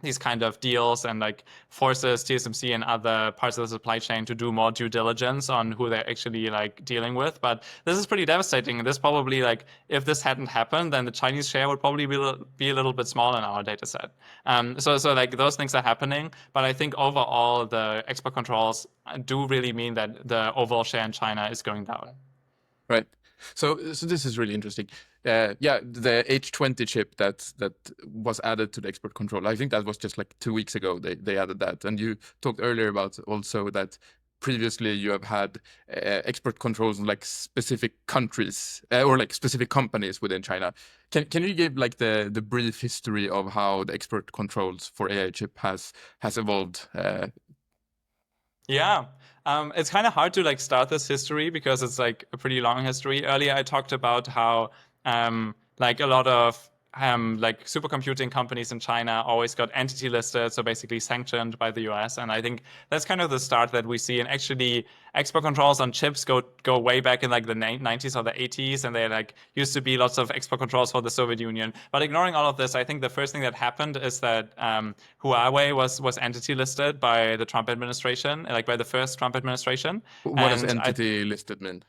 Speaker 1: these kind of deals and like forces TSMC and other parts of the supply chain to do more due diligence on who they're actually like dealing with. But this is pretty devastating. This probably like if this hadn't happened, then the Chinese share would probably be a little bit small in our data set. So like those things are happening, but I think overall the export controls do really mean that the overall share in China is going down.
Speaker 2: Right. So this is really interesting. Yeah, the H20 chip that was added to the export control. I think that was just like 2 weeks ago they added that. And you talked earlier about also that previously you have had export controls on like specific countries or like specific companies within China. Can you give like the brief history of how the export controls for AI chip has evolved?
Speaker 1: Yeah. It's kind of hard to like start this history because it's like a pretty long history. Earlier, I talked about how like a lot of like supercomputing companies in China always got entity listed, so basically sanctioned by the US. And I think that's kind of the start that we see. And actually, export controls on chips go way back in like the 90s or the 80s, and they like used to be lots of export controls for the Soviet Union. But ignoring all of this, I think the first thing that happened is that Huawei was entity listed by the Trump administration, like by the first Trump administration.
Speaker 2: What does
Speaker 1: And
Speaker 2: entity listed mean?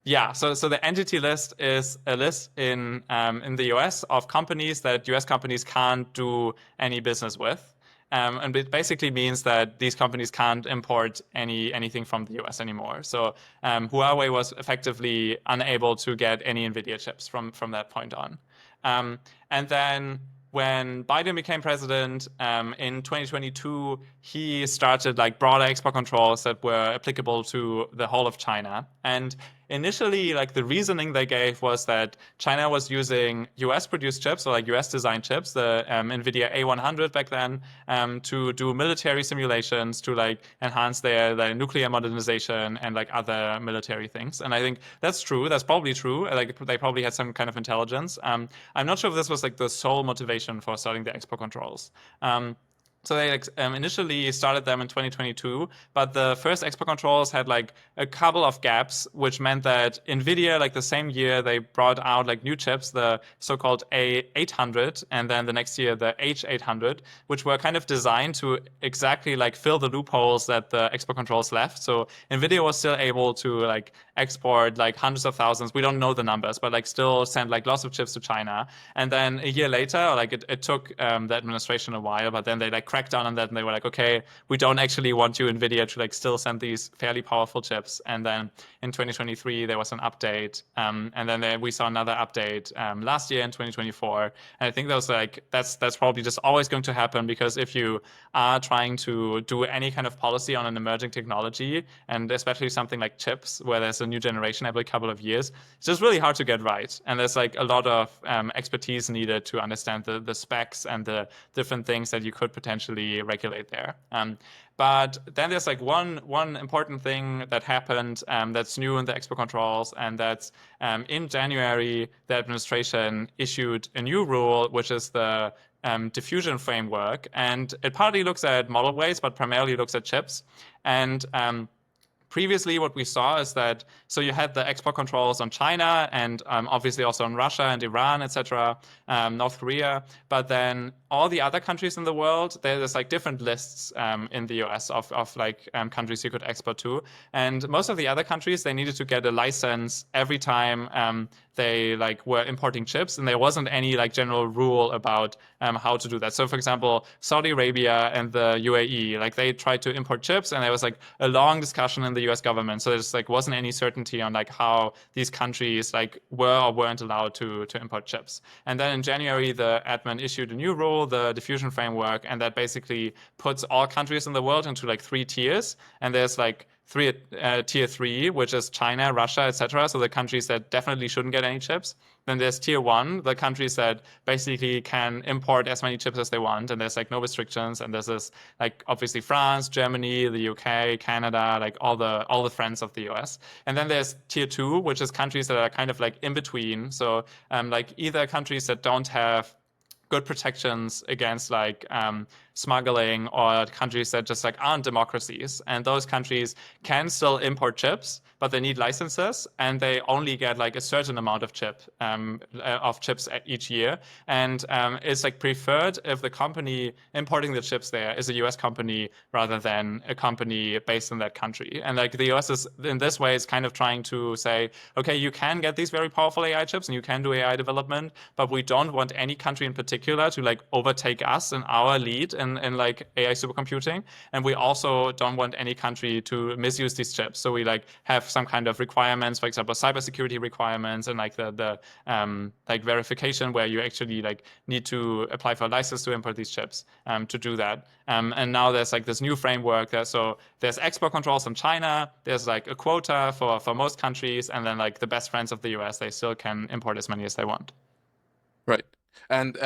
Speaker 1: yeah, so the entity list is a list in the US of companies that US companies can't do any business with. And it basically means that these companies can't import anything from the US anymore. So Huawei was effectively unable to get any NVIDIA chips from that point on. And then when Biden became president in 2022, he started like broader export controls that were applicable to the whole of China. And initially, like the reasoning they gave was that China was using US produced chips or like US designed chips, the NVIDIA A100 back then, to do military simulations to like enhance their nuclear modernization and like other military things. And I think that's true. That's probably true. Like they probably had some kind of intelligence. I'm not sure if this was like the sole motivation for starting the export controls. So they initially started them in 2022, but the first export controls had like a couple of gaps, which meant that NVIDIA, like the same year, they brought out like new chips, the so-called A800, and then the next year the H800, which were kind of designed to exactly like fill the loopholes that the export controls left. So NVIDIA was still able to like export like hundreds of thousands. We don't know the numbers, but like still send like lots of chips to China. And then a year later, like it took the administration a while, but then they like cracked down on that and they were like, okay, we don't actually want you, NVIDIA, to like still send these fairly powerful chips. And then in 2023, there was an update. And then we saw another update last year in 2024. And I think that was like, that's probably just always going to happen because if you are trying to do any kind of policy on an emerging technology, and especially something like chips, where there's a new generation every couple of years, it's just really hard to get right. And there's like a lot of expertise needed to understand the specs and the different things that you could potentially regulate there. But then there's like one important thing that happened that's new in the export controls, and that's in January, the administration issued a new rule, which is the diffusion framework. And it partly looks at model weights, but primarily looks at chips. And previously, what we saw is that so you had the export controls on China and obviously also on Russia and Iran, etc., North Korea. But then all the other countries in the world, there's like different lists in the US of like countries you could export to. And most of the other countries, they needed to get a license every time they like were importing chips, and there wasn't any like general rule about how to do that. So, for example, Saudi Arabia and the UAE, like they tried to import chips, and there was like a long discussion in the US government. So there's like wasn't any certainty on like how these countries like were or weren't allowed to import chips. And then in January, the admin issued a new rule Protocol, the diffusion framework, and that basically puts all countries in the world into like 3 tiers. And there's like tier 3, which is China, Russia, etc. So the countries that definitely shouldn't get any chips. Then there's tier 1, the countries that basically can import as many chips as they want, and there's like no restrictions. And this is like obviously France, Germany, the UK, Canada, like all the friends of the US. And then there's tier 2, which is countries that are kind of like in between. So like either countries that don't have good protections against like smuggling, or countries that just like aren't democracies, and those countries can still import chips, but they need licenses, and they only get like a certain amount of chips each year. And it's like preferred if the company importing the chips there is a US company rather than a company based in that country. And like the US is in this way is kind of trying to say, okay, you can get these very powerful AI chips and you can do AI development, but we don't want any country in particular to like overtake us in our lead in like AI supercomputing. And we also don't want any country to misuse these chips. So we like have some kind of requirements, for example, cybersecurity requirements, and like the like verification where you actually like need to apply for a license to import these chips to do that. And now there's like this new framework there. So there's export controls from China. There's like a quota for most countries, and then like the best friends of the US, they still can import as many as they want.
Speaker 2: Right. And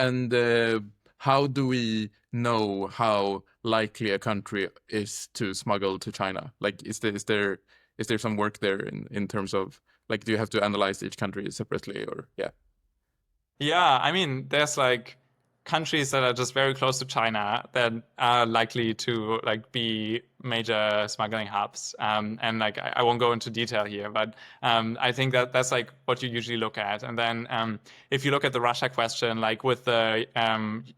Speaker 2: how do we know how likely a country is to smuggle to China? Like, is there some work there in terms of like, do you have to analyze each country separately, or yeah?
Speaker 1: Yeah, I mean, there's like countries that are just very close to China that are likely to like be major smuggling hubs. And like I won't go into detail here, but I think that that's like what you usually look at. And then if you look at the Russia question, like with the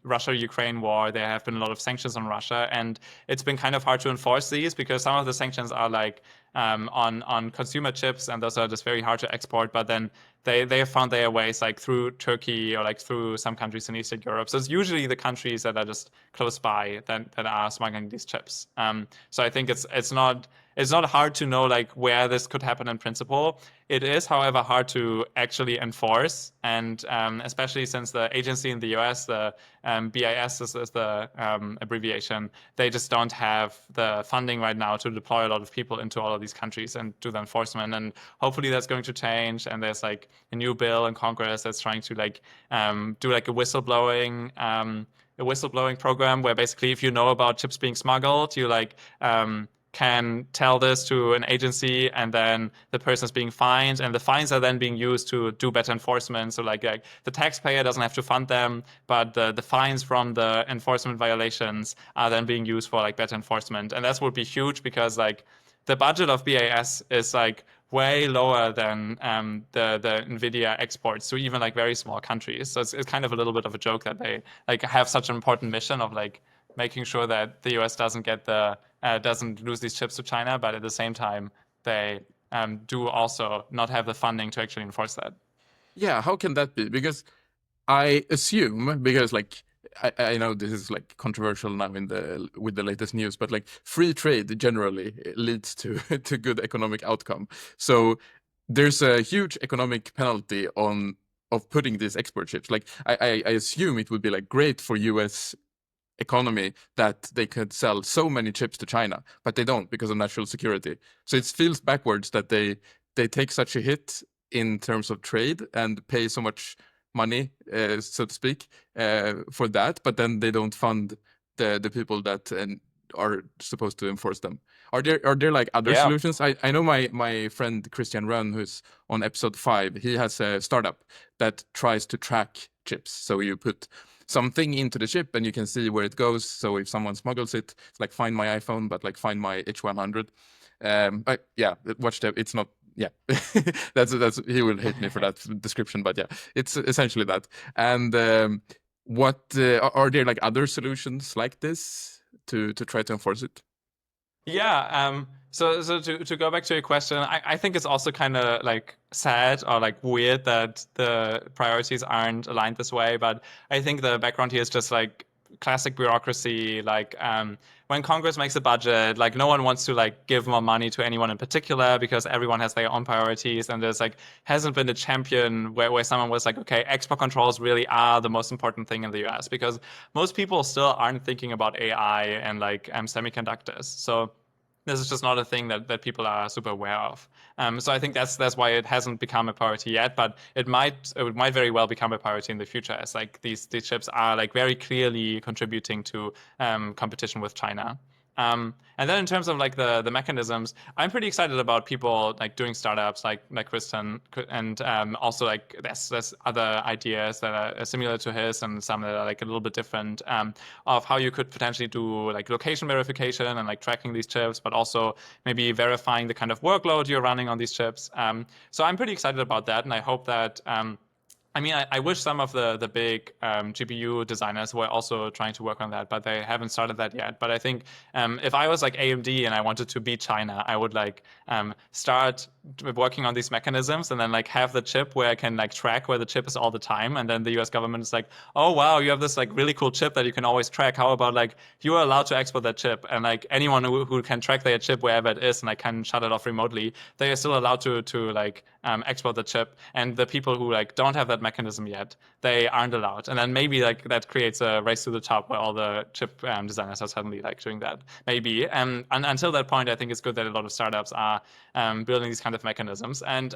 Speaker 1: Russia-Ukraine war, there have been a lot of sanctions on Russia, and it's been kind of hard to enforce these because some of the sanctions are like on consumer chips, and those are just very hard to export. But then they have found their ways like through Turkey or like through some countries in Eastern Europe. So it's usually the countries that are just close by that are smuggling these chips. So I think it's not hard to know like where this could happen in principle. It is, however, hard to actually enforce, and especially since the agency in the US, the BIS is the abbreviation, they just don't have the funding right now to deploy a lot of people into all of these countries and do the enforcement. And hopefully that's going to change. And there's like a new bill in Congress that's trying to like do like a whistleblowing program where basically if you know about chips being smuggled, you like can tell this to an agency, and then the person is being fined, and the fines are then being used to do better enforcement. So like the taxpayer doesn't have to fund them, but the fines from the enforcement violations are then being used for like better enforcement. And that would be huge because like the budget of BAS is like way lower than the NVIDIA exports to even like very small countries. So it's kind of a little bit of a joke that they like have such an important mission of like making sure that the US doesn't lose these chips to China, but at the same time they do also not have the funding to actually enforce that.
Speaker 2: Yeah, how can that be? Because I assume, because like I know this is like controversial now with the latest news, but like free trade generally leads to to good economic outcome. So there's a huge economic penalty of putting these export chips. Like I assume it would be like great for US economy that they could sell so many chips to China, but they don't because of national security. So it feels backwards that they take such a hit in terms of trade and pay so much money, so to speak, for that, but then they don't fund the people that are supposed to enforce them. Are there like other
Speaker 1: Yeah.
Speaker 2: solutions? I know my friend Christian Run, who's on episode 5, he has a startup that tries to track chips. So you put something into the chip and you can see where it goes. So if someone smuggles it, it's like find my iPhone, but like find my H100. Yeah, watch the. It's not. Yeah, that's he will hate me for that description, but yeah, it's essentially that. And what are there like other solutions like this to try to enforce it?
Speaker 1: Yeah. So to go back to your question, I think it's also kind of like sad or like weird that the priorities aren't aligned this way. But I think the background here is just like classic bureaucracy. Like when Congress makes a budget, like no one wants to like give more money to anyone in particular because everyone has their own priorities, and there's like hasn't been a champion where someone was like, okay, export controls really are the most important thing in the US, because most people still aren't thinking about AI and like semiconductors. So this is just not a thing that people are super aware of. So I think that's why it hasn't become a priority yet, but it might very well become a priority in the future, as like these chips are like very clearly contributing to competition with China. And then in terms of like the mechanisms, I'm pretty excited about people like doing startups like Kristen, and also like there's other ideas that are similar to his, and some that are like a little bit different, of how you could potentially do like location verification and like tracking these chips, but also maybe verifying the kind of workload you're running on these chips. So I'm pretty excited about that, and I hope that. I mean, I wish some of the big GPU designers were also trying to work on that, but they haven't started that yet. But I think if I was like AMD and I wanted to beat China, I would like start working on these mechanisms, and then like have the chip where I can like track where the chip is all the time. And then the US government is like, oh, wow, you have this like really cool chip that you can always track. How about like you are allowed to export that chip, and like anyone who can track their chip wherever it is and like can shut it off remotely, they are still allowed to like export the chip. And the people who like don't have that mechanism yet, they aren't allowed. And then maybe like that creates a race to the top where all the chip designers are suddenly like doing that. Maybe. And until that point, I think it's good that a lot of startups are building these kind of mechanisms. And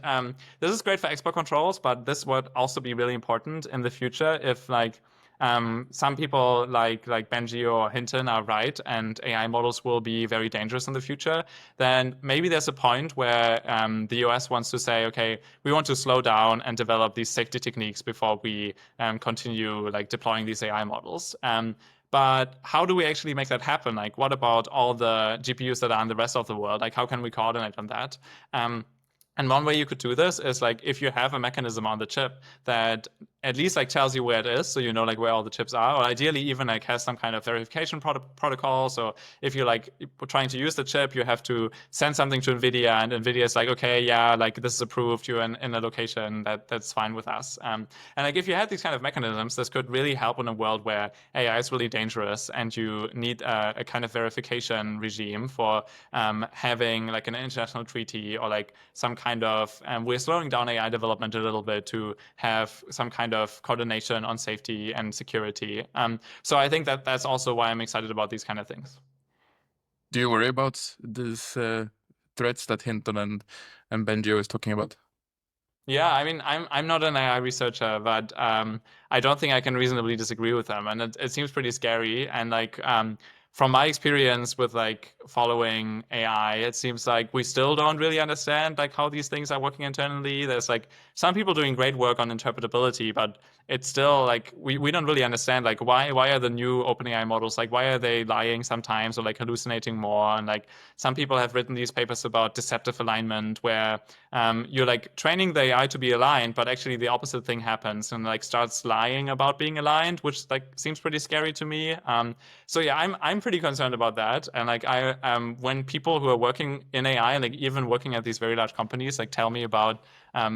Speaker 1: this is great for export controls, but this would also be really important in the future if like some people like Benji or Hinton are right, and AI models will be very dangerous in the future. Then maybe there's a point where the US wants to say, okay, we want to slow down and develop these safety techniques before we continue like deploying these AI models. But how do we actually make that happen? Like, what about all the GPUs that are in the rest of the world? Like, how can we coordinate on that? And one way you could do this is like if you have a mechanism on the chip that at least like tells you where it is, so you know like where all the chips are, or ideally even like has some kind of verification protocol. So if you're like trying to use the chip, you have to send something to NVIDIA, and NVIDIA is like, okay, yeah, like this is approved, you're in a location that's fine with us. And like if you had these kind of mechanisms, this could really help in a world where AI is really dangerous, and you need a kind of verification regime for having like an international treaty, or like some kind of we're slowing down AI development a little bit to have some kind of coordination on safety and security. So I think that's also why I'm excited about these kind of things.
Speaker 2: Do you worry about these threats that Hinton and Benji is talking about?
Speaker 1: Yeah, I mean, I'm not an AI researcher, but I don't think I can reasonably disagree with them, and it seems pretty scary. And like from my experience with like following AI, it seems like we still don't really understand like how these things are working internally. There's like some people doing great work on interpretability, but it's still like we don't really understand like why are the new OpenAI models, like why are they lying sometimes or like hallucinating more. And like some people have written these papers about deceptive alignment, where you're like training the AI to be aligned, but actually the opposite thing happens and like starts lying about being aligned, which like seems pretty scary to me. So yeah, I'm pretty concerned about that. And like when people who are working in AI and like even working at these very large companies like tell me about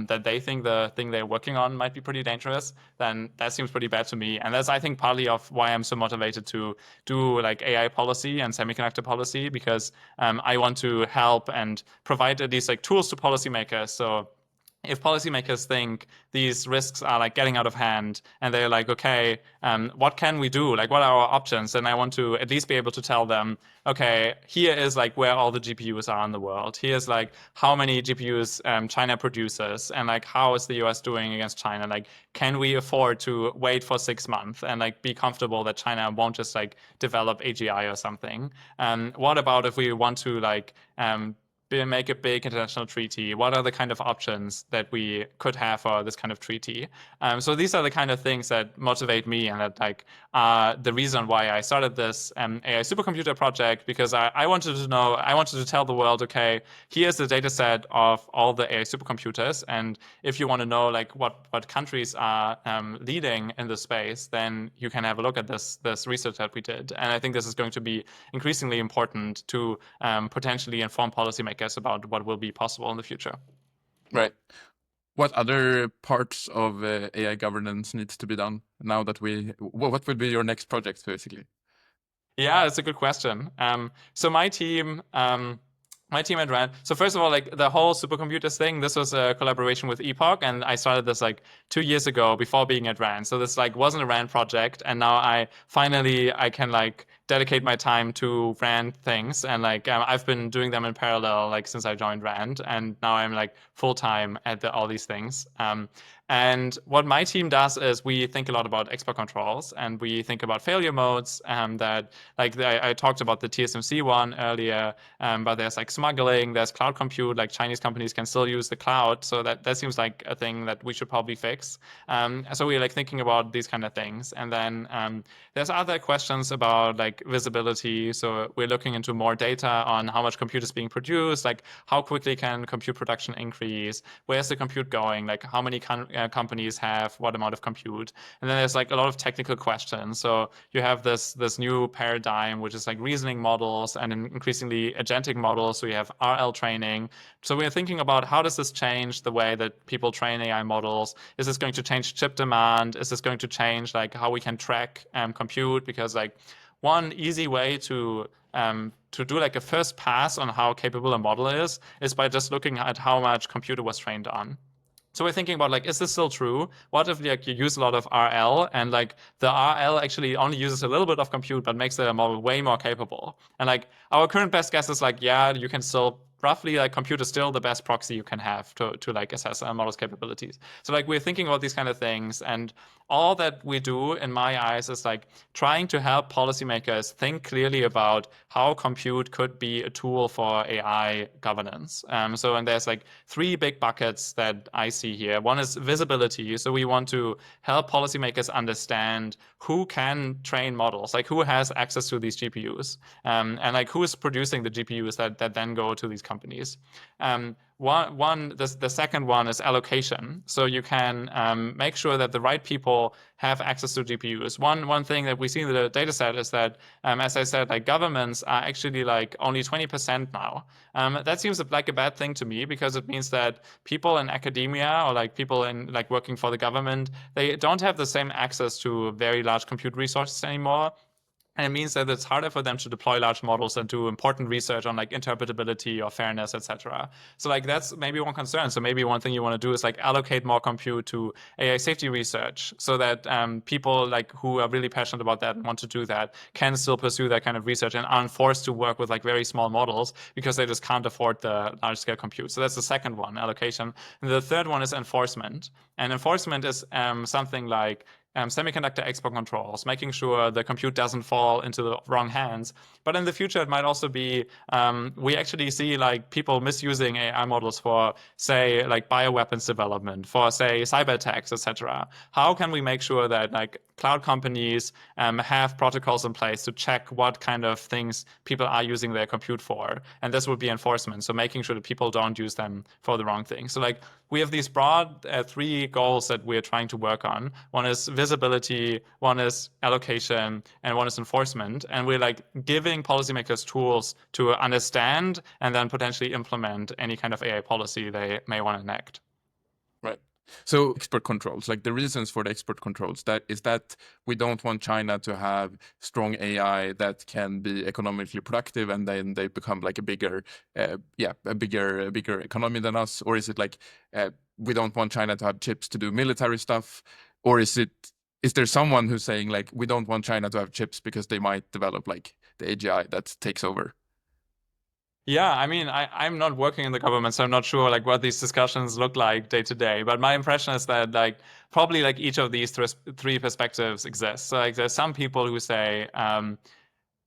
Speaker 1: that they think the thing they're working on might be pretty dangerous, then that seems pretty bad to me. And that's, I think, partly of why I'm so motivated to do like AI policy and semiconductor policy, because I want to help and provide these like tools to policymakers. So if policymakers think these risks are like getting out of hand, and they're like, okay, what can we do? Like, what are our options? And I want to at least be able to tell them, okay, here is like where all the GPUs are in the world. Here's like how many GPUs China produces, and like how is the US doing against China? Like, can we afford to wait for 6 months and like be comfortable that China won't just like develop AGI or something? What about if we want to like make a big international treaty? What are the kind of options that we could have for this kind of treaty? So these are the kind of things that motivate me, and that like the reason why I started this AI supercomputer project, because I wanted to know, I wanted to tell the world, okay, here's the data set of all the AI supercomputers, and if you want to know like what countries are leading in the space, then you can have a look at this research that we did. And I think this is going to be increasingly important to potentially inform policymakers about what will be possible in the future.
Speaker 2: Right. What other parts of AI governance needs to be done now that what would be your next project, basically?
Speaker 1: Yeah, it's a good question. So my team at Rand. So first of all, like the whole supercomputers thing, this was a collaboration with Epoch, and I started this like 2 years ago before being at Rand. So this like wasn't a Rand project, and now I can like dedicate my time to Rand things, and like I've been doing them in parallel like since I joined Rand, and now I'm like full time at all these things. And what my team does is we think a lot about export controls and we think about failure modes. That like I talked about the TSMC one earlier, but there's like smuggling, there's cloud compute, like Chinese companies can still use the cloud. So that seems like a thing that we should probably fix. So we're like thinking about these kind of things. And then there's other questions about like visibility. So we're looking into more data on how much compute is being produced, like how quickly can compute production increase, where's the compute going, like how many companies have what amount of compute. And then there's like a lot of technical questions. So you have this new paradigm, which is like reasoning models and increasingly agentic models. So you have RL training. So we're thinking about how does this change the way that people train AI models? Is this going to change chip demand? Is this going to change like how we can track compute? Because like one easy way to do like a first pass on how capable a model is by just looking at how much computer was trained on. So we're thinking about like, is this still true? What if like you use a lot of RL and like the RL actually only uses a little bit of compute but makes the model way more capable? And like our current best guess is like, yeah, you can still roughly like compute is still the best proxy you can have to like assess a model's capabilities. So like we're thinking about these kind of things, and all that we do in my eyes is like trying to help policymakers think clearly about how compute could be a tool for AI governance. So and there's like three big buckets that I see here. One is visibility. So we want to help policymakers understand who can train models, like who has access to these GPUs, and like who is producing the GPUs that then go to these companies. The second one is allocation. So you can make sure that the right people have access to GPUs. One thing that we see in the data set is that, as I said, like governments are actually like only 20% now. That seems like a bad thing to me because it means that people in academia or like people in like working for the government, they don't have the same access to very large compute resources anymore. And it means that it's harder for them to deploy large models and do important research on like interpretability or fairness, etc. So like that's maybe one concern. So maybe one thing you want to do is like allocate more compute to AI safety research so that people like who are really passionate about that and want to do that can still pursue that kind of research and aren't forced to work with like very small models because they just can't afford the large scale compute. So that's the second one, allocation. And the third one is enforcement. And enforcement is something like semiconductor export controls, making sure the compute doesn't fall into the wrong hands. But in the future, it might also be we actually see like people misusing AI models for, say, like bioweapons development, for say cyber attacks, etc. How can we make sure that like cloud companies have protocols in place to check what kind of things people are using their compute for? And this would be enforcement. So making sure that people don't use them for the wrong thing. So like we have these broad three goals that we're trying to work on. One is visibility, one is allocation, and one is enforcement. And we're like giving policymakers tools to understand and then potentially implement any kind of AI policy they may want to enact.
Speaker 2: Right. So export controls, like the reasons for the export controls, that is that we don't want China to have strong AI that can be economically productive, and then they become like a bigger economy than us, or is it like we don't want China to have chips to do military stuff, or is there someone who's saying like we don't want China to have chips because they might develop like the AGI that takes over?
Speaker 1: Yeah, I mean, I'm not working in the government, so I'm not sure like what these discussions look like day to day. But my impression is that like probably like each of these three perspectives exists. So like there's some people who say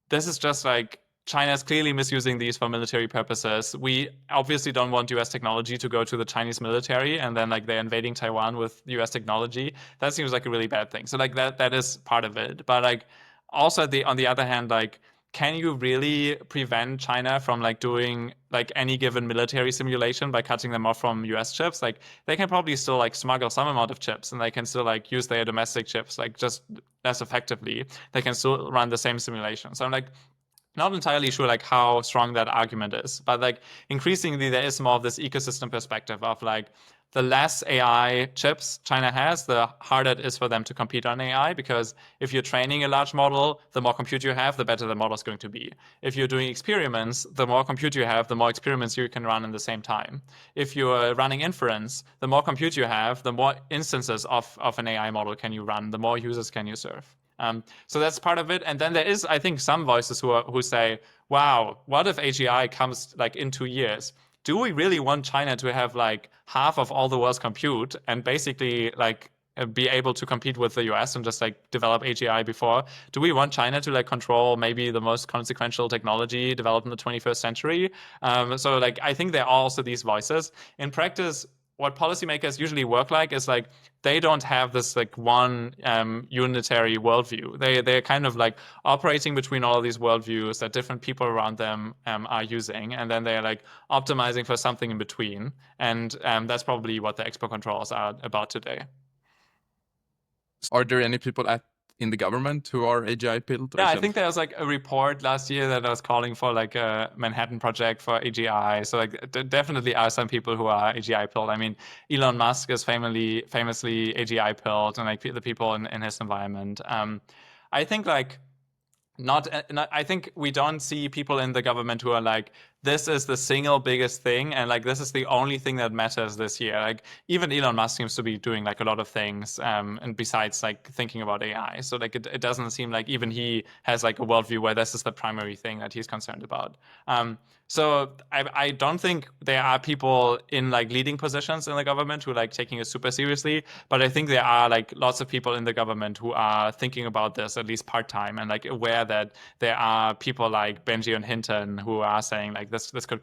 Speaker 1: this is just like China's clearly misusing these for military purposes. We obviously don't want US technology to go to the Chinese military and then like they're invading Taiwan with US technology. That seems like a really bad thing. So like that is part of it. But like also on the other hand, like can you really prevent China from like doing like any given military simulation by cutting them off from US chips? Like they can probably still like smuggle some amount of chips and they can still like use their domestic chips like just less effectively. They can still run the same simulation. So I'm like not entirely sure like how strong that argument is, but like increasingly there is more of this ecosystem perspective of like the less AI chips China has, the harder it is for them to compete on AI, because if you're training a large model, the more compute you have, the better the model is going to be. If you're doing experiments, the more compute you have, the more experiments you can run in the same time. If you're running inference, the more compute you have, the more instances of an AI model can you run, the more users can you serve. So that's part of it. And then there is, I think, some voices who say, wow, what if AGI comes like in 2 years? Do we really want China to have like half of all the world's compute and basically like be able to compete with the US and just like develop AGI before? Do we want China to like control maybe the most consequential technology developed in the 21st century? So like I think there are also these voices. In practice, what policymakers usually work like is like they don't have this like one unitary worldview. They're kind of like operating between all of these worldviews that different people around them are using, and then they're like optimizing for something in between. And that's probably what the export controls are about today.
Speaker 2: Are there any people in the government who are AGI pilled?
Speaker 1: Yeah, I think there was like a report last year that was calling for like a Manhattan Project for AGI. So like definitely are some people who are AGI pilled. I mean, Elon Musk is famously AGI pilled, and like the people in his environment. I think like not, I think we don't see people in the government who are like, this is the single biggest thing, and like this is the only thing that matters this year. Like even Elon Musk seems to be doing like a lot of things, and besides like thinking about AI. So like it doesn't seem like even he has like a worldview where this is the primary thing that he's concerned about. So I don't think there are people in like leading positions in the government who are like taking it super seriously, but I think there are like lots of people in the government who are thinking about this at least part-time and like aware that there are people like Benji and Hinton who are saying like this could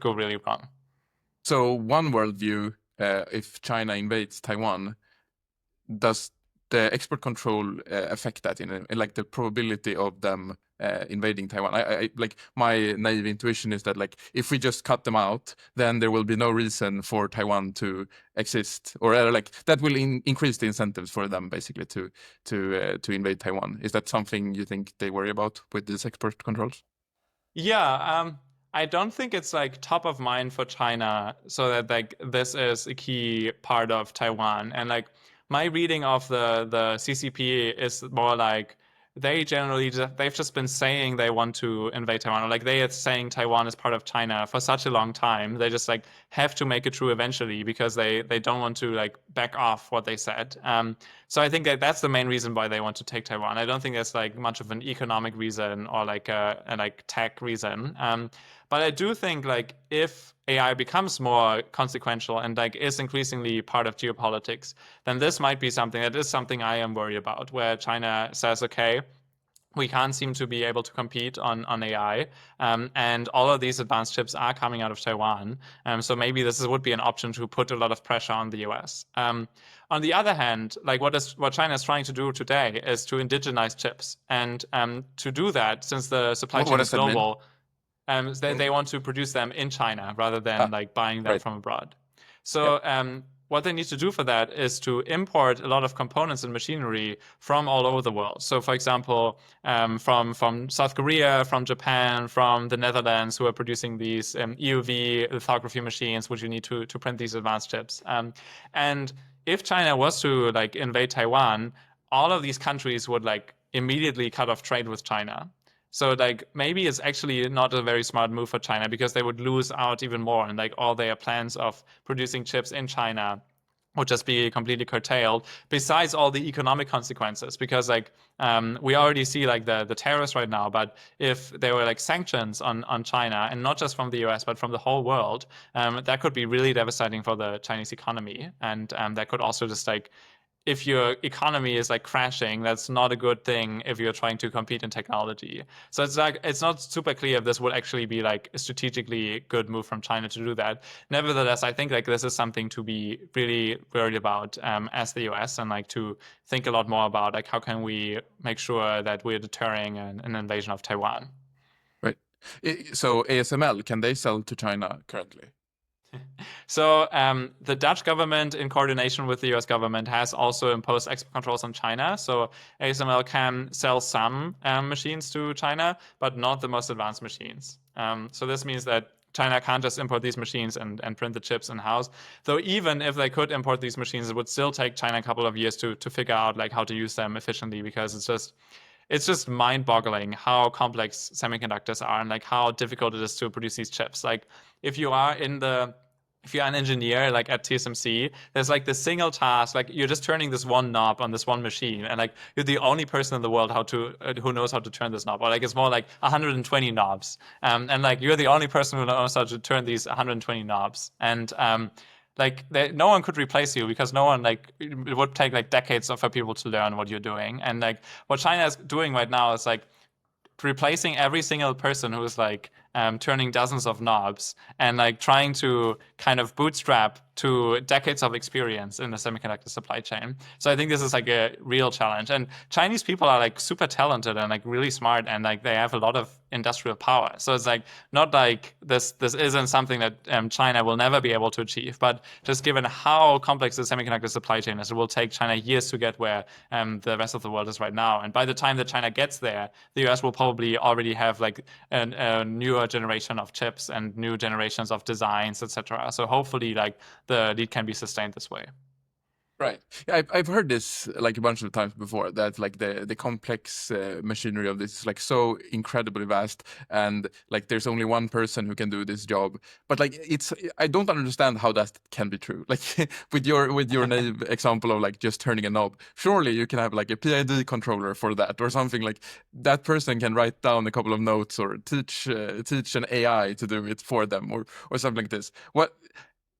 Speaker 1: go really wrong.
Speaker 2: So one worldview, if China invades Taiwan, does the export control affect that in like the probability of them invading Taiwan? I like my naive intuition is that like if we just cut them out, then there will be no reason for Taiwan to exist, or like that will increase the incentives for them basically to invade Taiwan. Is that something you think they worry about with these export controls?
Speaker 1: Yeah, I don't think it's like top of mind for China, so that like this is a key part of Taiwan. And like my reading of the CCP is more like they've just been saying they want to invade Taiwan, or like they are saying Taiwan is part of China for such a long time. They just like have to make it true eventually because they don't want to like back off what they said. So I think that that's the main reason why they want to take Taiwan. I don't think there's like much of an economic reason or like a like tech reason. But I do think like if AI becomes more consequential and like is increasingly part of geopolitics, then this might be something that is something I am worried about, where China says, okay, we can't seem to be able to compete on AI, and all of these advanced chips are coming out of Taiwan. So maybe this would be an option to put a lot of pressure on the US. On the other hand, like what China is trying to do today is to indigenize chips, and to do that, since the supply chain is global, they want to produce them in China rather than like buying them from abroad. So what they need to do for that is to import a lot of components and machinery from all over the world. So, for example, from South Korea, from Japan, from the Netherlands, who are producing these EUV lithography machines, which you need to print these advanced chips. And if China was to like invade Taiwan, all of these countries would like immediately cut off trade with China. So like maybe it's actually not a very smart move for China, because they would lose out even more, and like all their plans of producing chips in China would just be completely curtailed, besides all the economic consequences. Because like we already see like the tariffs right now, but if there were like sanctions on China, and not just from the US but from the whole world, that could be really devastating for the Chinese economy. And that could also just like, if your economy is like crashing, that's not a good thing if you're trying to compete in technology. So it's like it's not super clear if this would actually be like a strategically good move from China to do that. Nevertheless, I think like this is something to be really worried about as the US, and like to think a lot more about like how can we make sure that we're deterring an invasion of Taiwan.
Speaker 2: Right. So ASML, can they sell to China currently?
Speaker 1: So the Dutch government, in coordination with the US government, has also imposed export controls on China. So ASML can sell some machines to China, but not the most advanced machines. So this means that China can't just import these machines and print the chips in-house. Though even if they could import these machines, it would still take China a couple of years to figure out like how to use them efficiently, because it's just mind-boggling how complex semiconductors are and like how difficult it is to produce these chips. Like if you are in the if you're an engineer like at TSMC, there's like this single task, like you're just turning this one knob on this one machine, and like you're the only person in the world who knows how to turn this knob, or like it's more like 120 knobs, and like you're the only person who knows how to turn these 120 knobs, and like no one could replace you, because no one like it would take like decades for people to learn what you're doing, and like what China is doing right now is like replacing every single person who's like turning dozens of knobs and like trying to kind of bootstrap to decades of experience in the semiconductor supply chain. So I think this is like a real challenge. And Chinese people are like super talented and like really smart, and like they have a lot of industrial power. So it's like not like this isn't something that China will never be able to achieve. But just given how complex the semiconductor supply chain is, it will take China years to get where the rest of the world is right now. And by the time that China gets there, the US will probably already have like a newer generation of chips and new generations of designs, etc. So hopefully like the lead can be sustained this way.
Speaker 2: Right. Yeah, I've heard this like a bunch of times before, that like the complex machinery of this is like so incredibly vast, and like there's only one person who can do this job. But like I don't understand how that can be true. Like with your naive example of like just turning a knob, surely you can have like a PID controller for that or something. Like that person can write down a couple of notes or teach an AI to do it for them, or something like this. What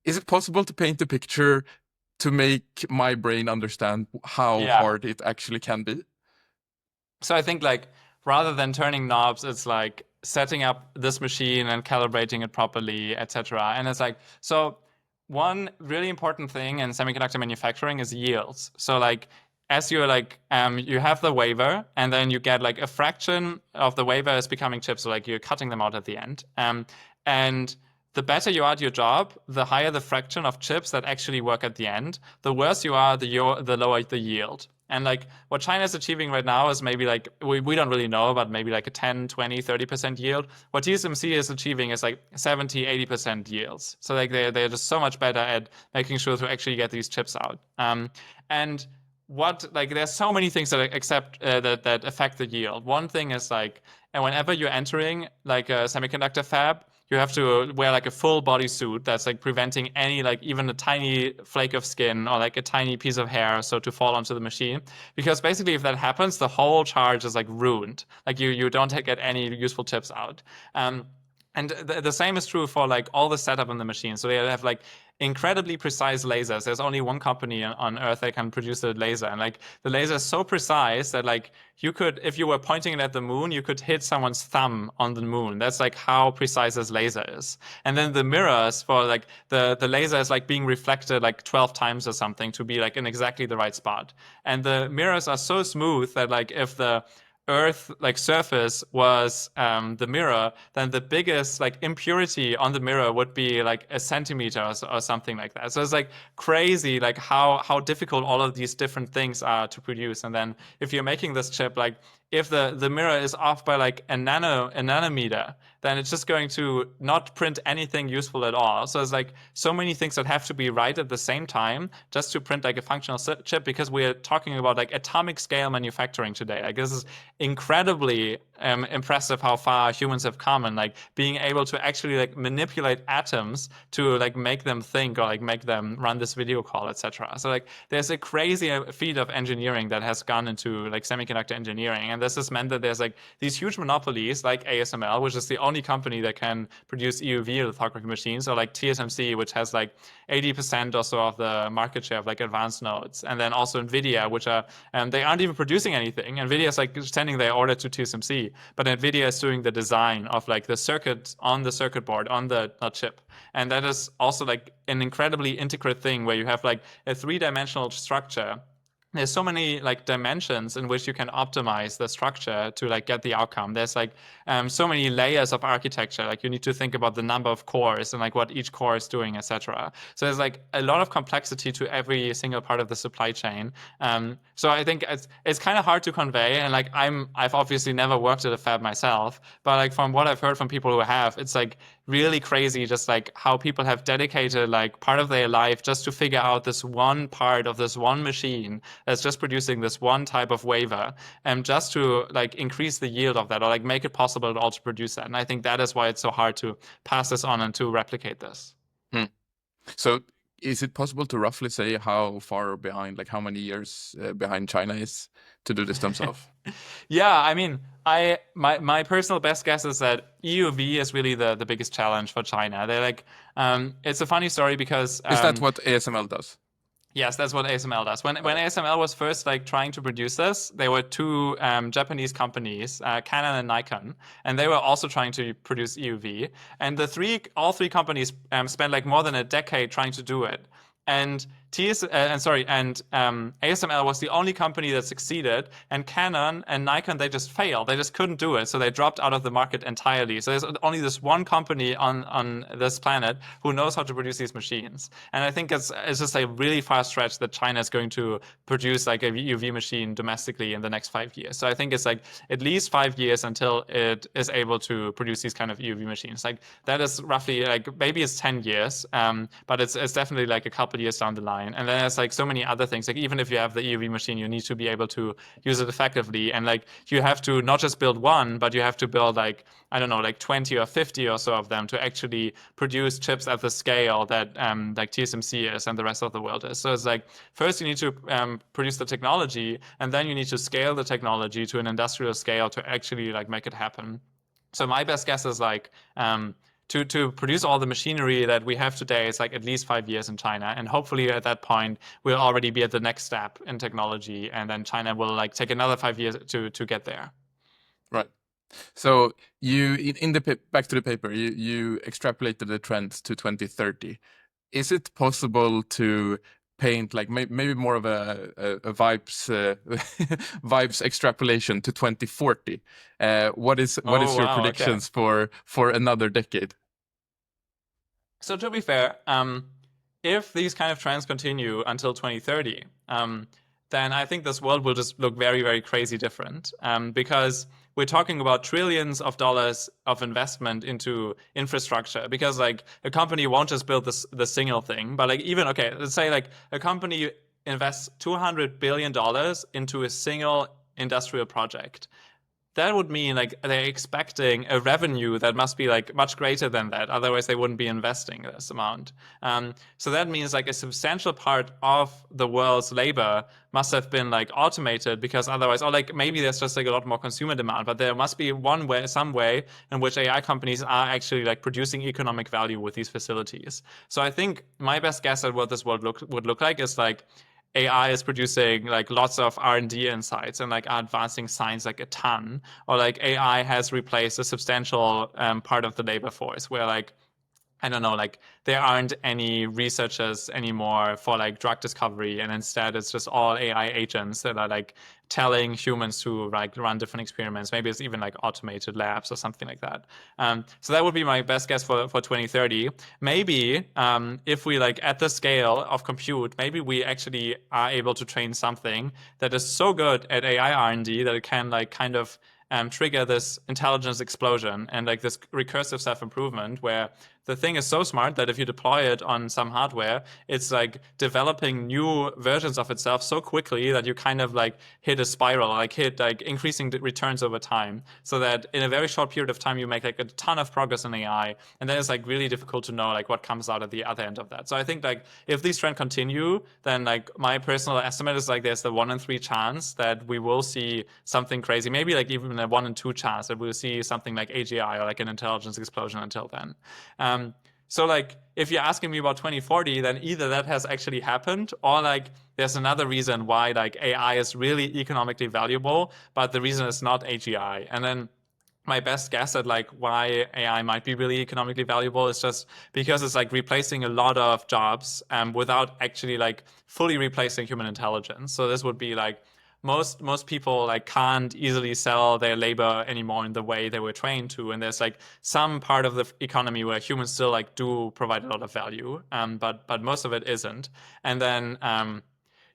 Speaker 2: is it possible to paint a picture to make my brain understand how
Speaker 1: Yeah.
Speaker 2: hard it actually can be?
Speaker 1: So I think like rather than turning knobs, it's like setting up this machine and calibrating it properly, etc. And it's like, so one really important thing in semiconductor manufacturing is yields. So like as you're like you have the wafer, and then you get like a fraction of the wafer is becoming chips, so like you're cutting them out at the end. And the better you are at your job, the higher the fraction of chips that actually work at the end. The worse you are, the lower the yield. And like what China is achieving right now is maybe like, we don't really know, but maybe like a 10, 20, 30% yield. What TSMC is achieving is like 70, 80% yields. So like they're just so much better at making sure to actually get these chips out. And what like there's so many things that that affect the yield. One thing is like, and whenever you're entering like a semiconductor fab, you have to wear like a full body suit that's like preventing any like even a tiny flake of skin or like a tiny piece of hair so to fall onto the machine, because basically if that happens, the whole charge is like ruined. Like you don't get any useful chips out. And the same is true for like all the setup in the machine. So they have like incredibly precise lasers. There's only one company on Earth that can produce a laser, and like the laser is so precise that like you could, if you were pointing it at the moon, you could hit someone's thumb on the moon. That's like how precise this laser is. And then the mirrors for like the laser is like being reflected like 12 times or something to be like in exactly the right spot. And the mirrors are so smooth that like if the Earth like surface was the mirror, then the biggest like impurity on the mirror would be like a centimeter or something like that. So it's like crazy like how difficult all of these different things are to produce. And then if you're making this chip, like if the mirror is off by like a nanometer, then it's just going to not print anything useful at all. So it's like so many things that have to be right at the same time just to print like a functional chip, because we're talking about like atomic scale manufacturing today. Like this is incredibly impressive how far humans have come, and like being able to actually like manipulate atoms to like make them think or like make them run this video call, etc. So like there's a crazy feat of engineering that has gone into like semiconductor engineering, and this has meant that there's like these huge monopolies like ASML, which is the only company that can produce EUV lithography machines, or like TSMC, which has like 80% or so of the market share of like advanced nodes, and then also Nvidia, which are they aren't even producing anything. Nvidia is like sending their order to TSMC, but Nvidia is doing the design of like the circuit on the circuit board on the chip, and that is also like an incredibly intricate thing where you have like a three-dimensional structure. There's so many like dimensions in which you can optimize the structure to like get the outcome. There's like so many layers of architecture. Like you need to think about the number of cores and like what each core is doing, etc. So there's like a lot of complexity to every single part of the supply chain. So I think it's kind of hard to convey. And like I've obviously never worked at a fab myself, but like from what I've heard from people who have, it's like really crazy, just like how people have dedicated like part of their life just to figure out this one part of this one machine that's just producing this one type of wafer, and just to like increase the yield of that or like make it possible to also produce that. And I think that is why it's so hard to pass this on and to replicate this.
Speaker 2: Hmm. So is it possible to roughly say how far behind, like how many years behind China is to do this themselves?
Speaker 1: Yeah, I mean, my personal best guess is that EUV is really the biggest challenge for China. They're like, it's a funny story because
Speaker 2: Is that what ASML does?
Speaker 1: yes, that's what ASML does. When ASML was first like trying to produce this, there were two Japanese companies, Canon and Nikon, and they were also trying to produce EUV. And all three companies spent like more than a decade trying to do it. And ASML was the only company that succeeded, and Canon and Nikon they just failed. They just couldn't do it, so they dropped out of the market entirely. So there's only this one company on this planet who knows how to produce these machines. And I think it's just a really far stretch that China is going to produce like a UV machine domestically in the next 5 years. So I think it's like at least 5 years until it is able to produce these kind of EUV machines. Like that is roughly like maybe it's 10 years, but it's definitely like a couple years down the line. And then there's like so many other things. Like even if you have the EUV machine, you need to be able to use it effectively. And like you have to not just build one, but you have to build like, I don't know, like 20 or 50 or so of them to actually produce chips at the scale that like TSMC is and the rest of the world is. So it's like first you need to produce the technology, and then you need to scale the technology to an industrial scale to actually like make it happen. So my best guess is like to produce all the machinery that we have today is like at least 5 years in China, and hopefully at that point we'll already be at the next step in technology, and then China will like take another 5 years to get there.
Speaker 2: Right. So you in the back to the paper, you extrapolated the trends to 2030. Is it possible to paint like maybe more of a vibes vibes extrapolation to 2040? What is
Speaker 1: Oh
Speaker 2: your
Speaker 1: wow, okay.
Speaker 2: predictions for another decade?
Speaker 1: So to be fair, if these kind of trends continue until 2030, then I think this world will just look very, very crazy different. Because we're talking about trillions of dollars of investment into infrastructure. Because like a company won't just build the single thing, but like even okay, let's say like a company invests $200 billion into a single industrial project. That would mean like they're expecting a revenue that must be like much greater than that. Otherwise, they wouldn't be investing this amount. So that means like a substantial part of the world's labor must have been like automated, because otherwise, or like maybe there's just like a lot more consumer demand, but there must be some way in which AI companies are actually like producing economic value with these facilities. So I think my best guess at what this world would look like is like AI is producing like lots of R&D insights and like advancing science like a ton, or like AI has replaced a substantial part of the labor force, where like I don't know, like there aren't any researchers anymore for like drug discovery, and instead it's just all AI agents that are like telling humans to like run different experiments. Maybe it's even like automated labs or something like that. So that would be my best guess for 2030. Maybe if we like at the scale of compute, maybe we actually are able to train something that is so good at AI R&D that it can like kind of trigger this intelligence explosion and like this recursive self-improvement, where the thing is so smart that if you deploy it on some hardware, it's like developing new versions of itself so quickly that you kind of like hit a spiral, like hit like increasing returns over time, so that in a very short period of time you make like a ton of progress in AI, and then it's like really difficult to know like what comes out at the other end of that. So I think like if these trends continue, then like my personal estimate is like there's the 1 in 3 chance that we will see something crazy, maybe like even a 1 in 2 chance that we'll see something like AGI or like an intelligence explosion until then. So like if you're asking me about 2040, then either that has actually happened, or like there's another reason why like AI is really economically valuable, but the reason is not AGI. And then my best guess at like why AI might be really economically valuable is just because it's like replacing a lot of jobs without actually like fully replacing human intelligence. So this would be like most people like can't easily sell their labor anymore in the way they were trained to, and there's like some part of the economy where humans still like do provide a lot of value, but most of it isn't. And then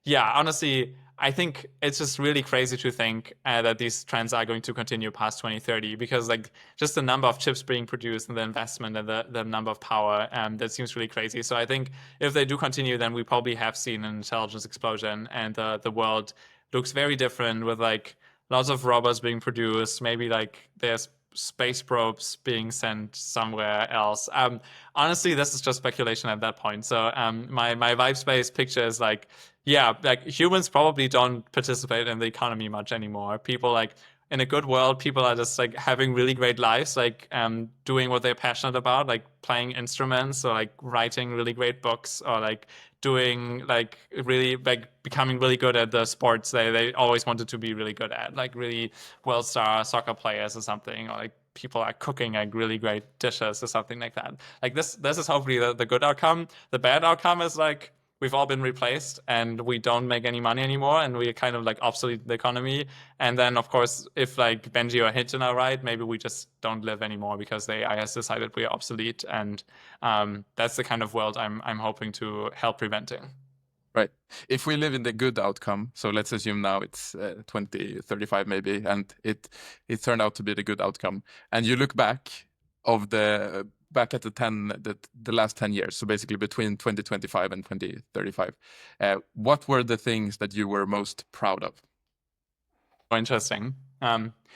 Speaker 1: yeah, honestly, I think it's just really crazy to think that these trends are going to continue past 2030 because like just the number of chips being produced and the investment and the number of power, that seems really crazy. So I think if they do continue, then we probably have seen an intelligence explosion and the world looks very different with like lots of robots being produced. Maybe like there's space probes being sent somewhere else. Honestly, this is just speculation at that point. So my vibe space picture is like, yeah, like humans probably don't participate in the economy much anymore. People like in a good world, people are just like having really great lives, like doing what they're passionate about, like playing instruments or like writing really great books or like doing like really like becoming really good at the sports they always wanted to be really good at, like really world star soccer players or something, or like people are cooking like really great dishes or something like that. Like this is hopefully the good outcome. The bad outcome is like we've all been replaced and we don't make any money anymore and we kind of like obsolete the economy. And then of course, if like Benji or Hitchin are right, maybe we just don't live anymore because the AI has decided we are obsolete. And that's the kind of world I'm hoping to help preventing.
Speaker 2: Right. If we live in the good outcome, so let's assume now it's 2035 maybe, and it turned out to be the good outcome, and you look back at the last 10 years, so basically between 2025 and 2035, what were the things that you were most proud of?
Speaker 1: Interesting.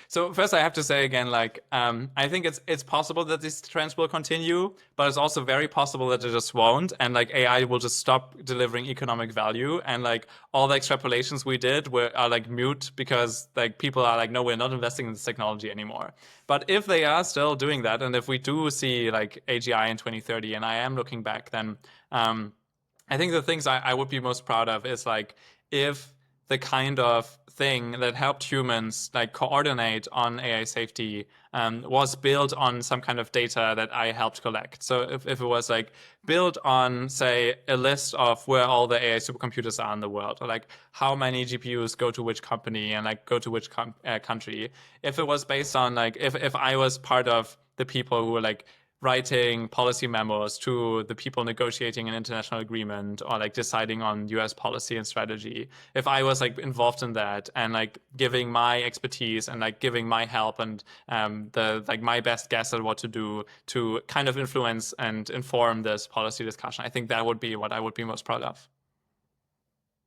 Speaker 1: So first, I have to say again, like I think it's possible that these trends will continue, but it's also very possible that it just won't, and like AI will just stop delivering economic value, and like all the extrapolations we did are like mute because like people are like, no, we're not investing in this technology anymore. But if they are still doing that, and if we do see like AGI in 2030, and I am looking back, then I think the things I would be most proud of is like if the kind of thing that helped humans like coordinate on AI safety was built on some kind of data that I helped collect. So if it was like built on, say, a list of where all the AI supercomputers are in the world, or like how many GPUs go to which company and like go to which country, if it was based on like if I was part of the people who were like writing policy memos to the people negotiating an international agreement or like deciding on US policy and strategy, if I was like involved in that and like giving my expertise and like giving my help and the like my best guess at what to do to kind of influence and inform this policy discussion, I think that would be what I would be most proud of.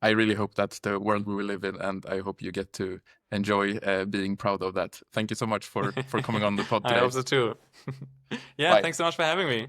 Speaker 2: I really hope that's the world we will live in, and I hope you get to enjoy being proud of that. Thank you so much for coming on the pod
Speaker 1: I
Speaker 2: today.
Speaker 1: hope so too. Yeah,
Speaker 2: Bye.
Speaker 1: thanks so much for having me.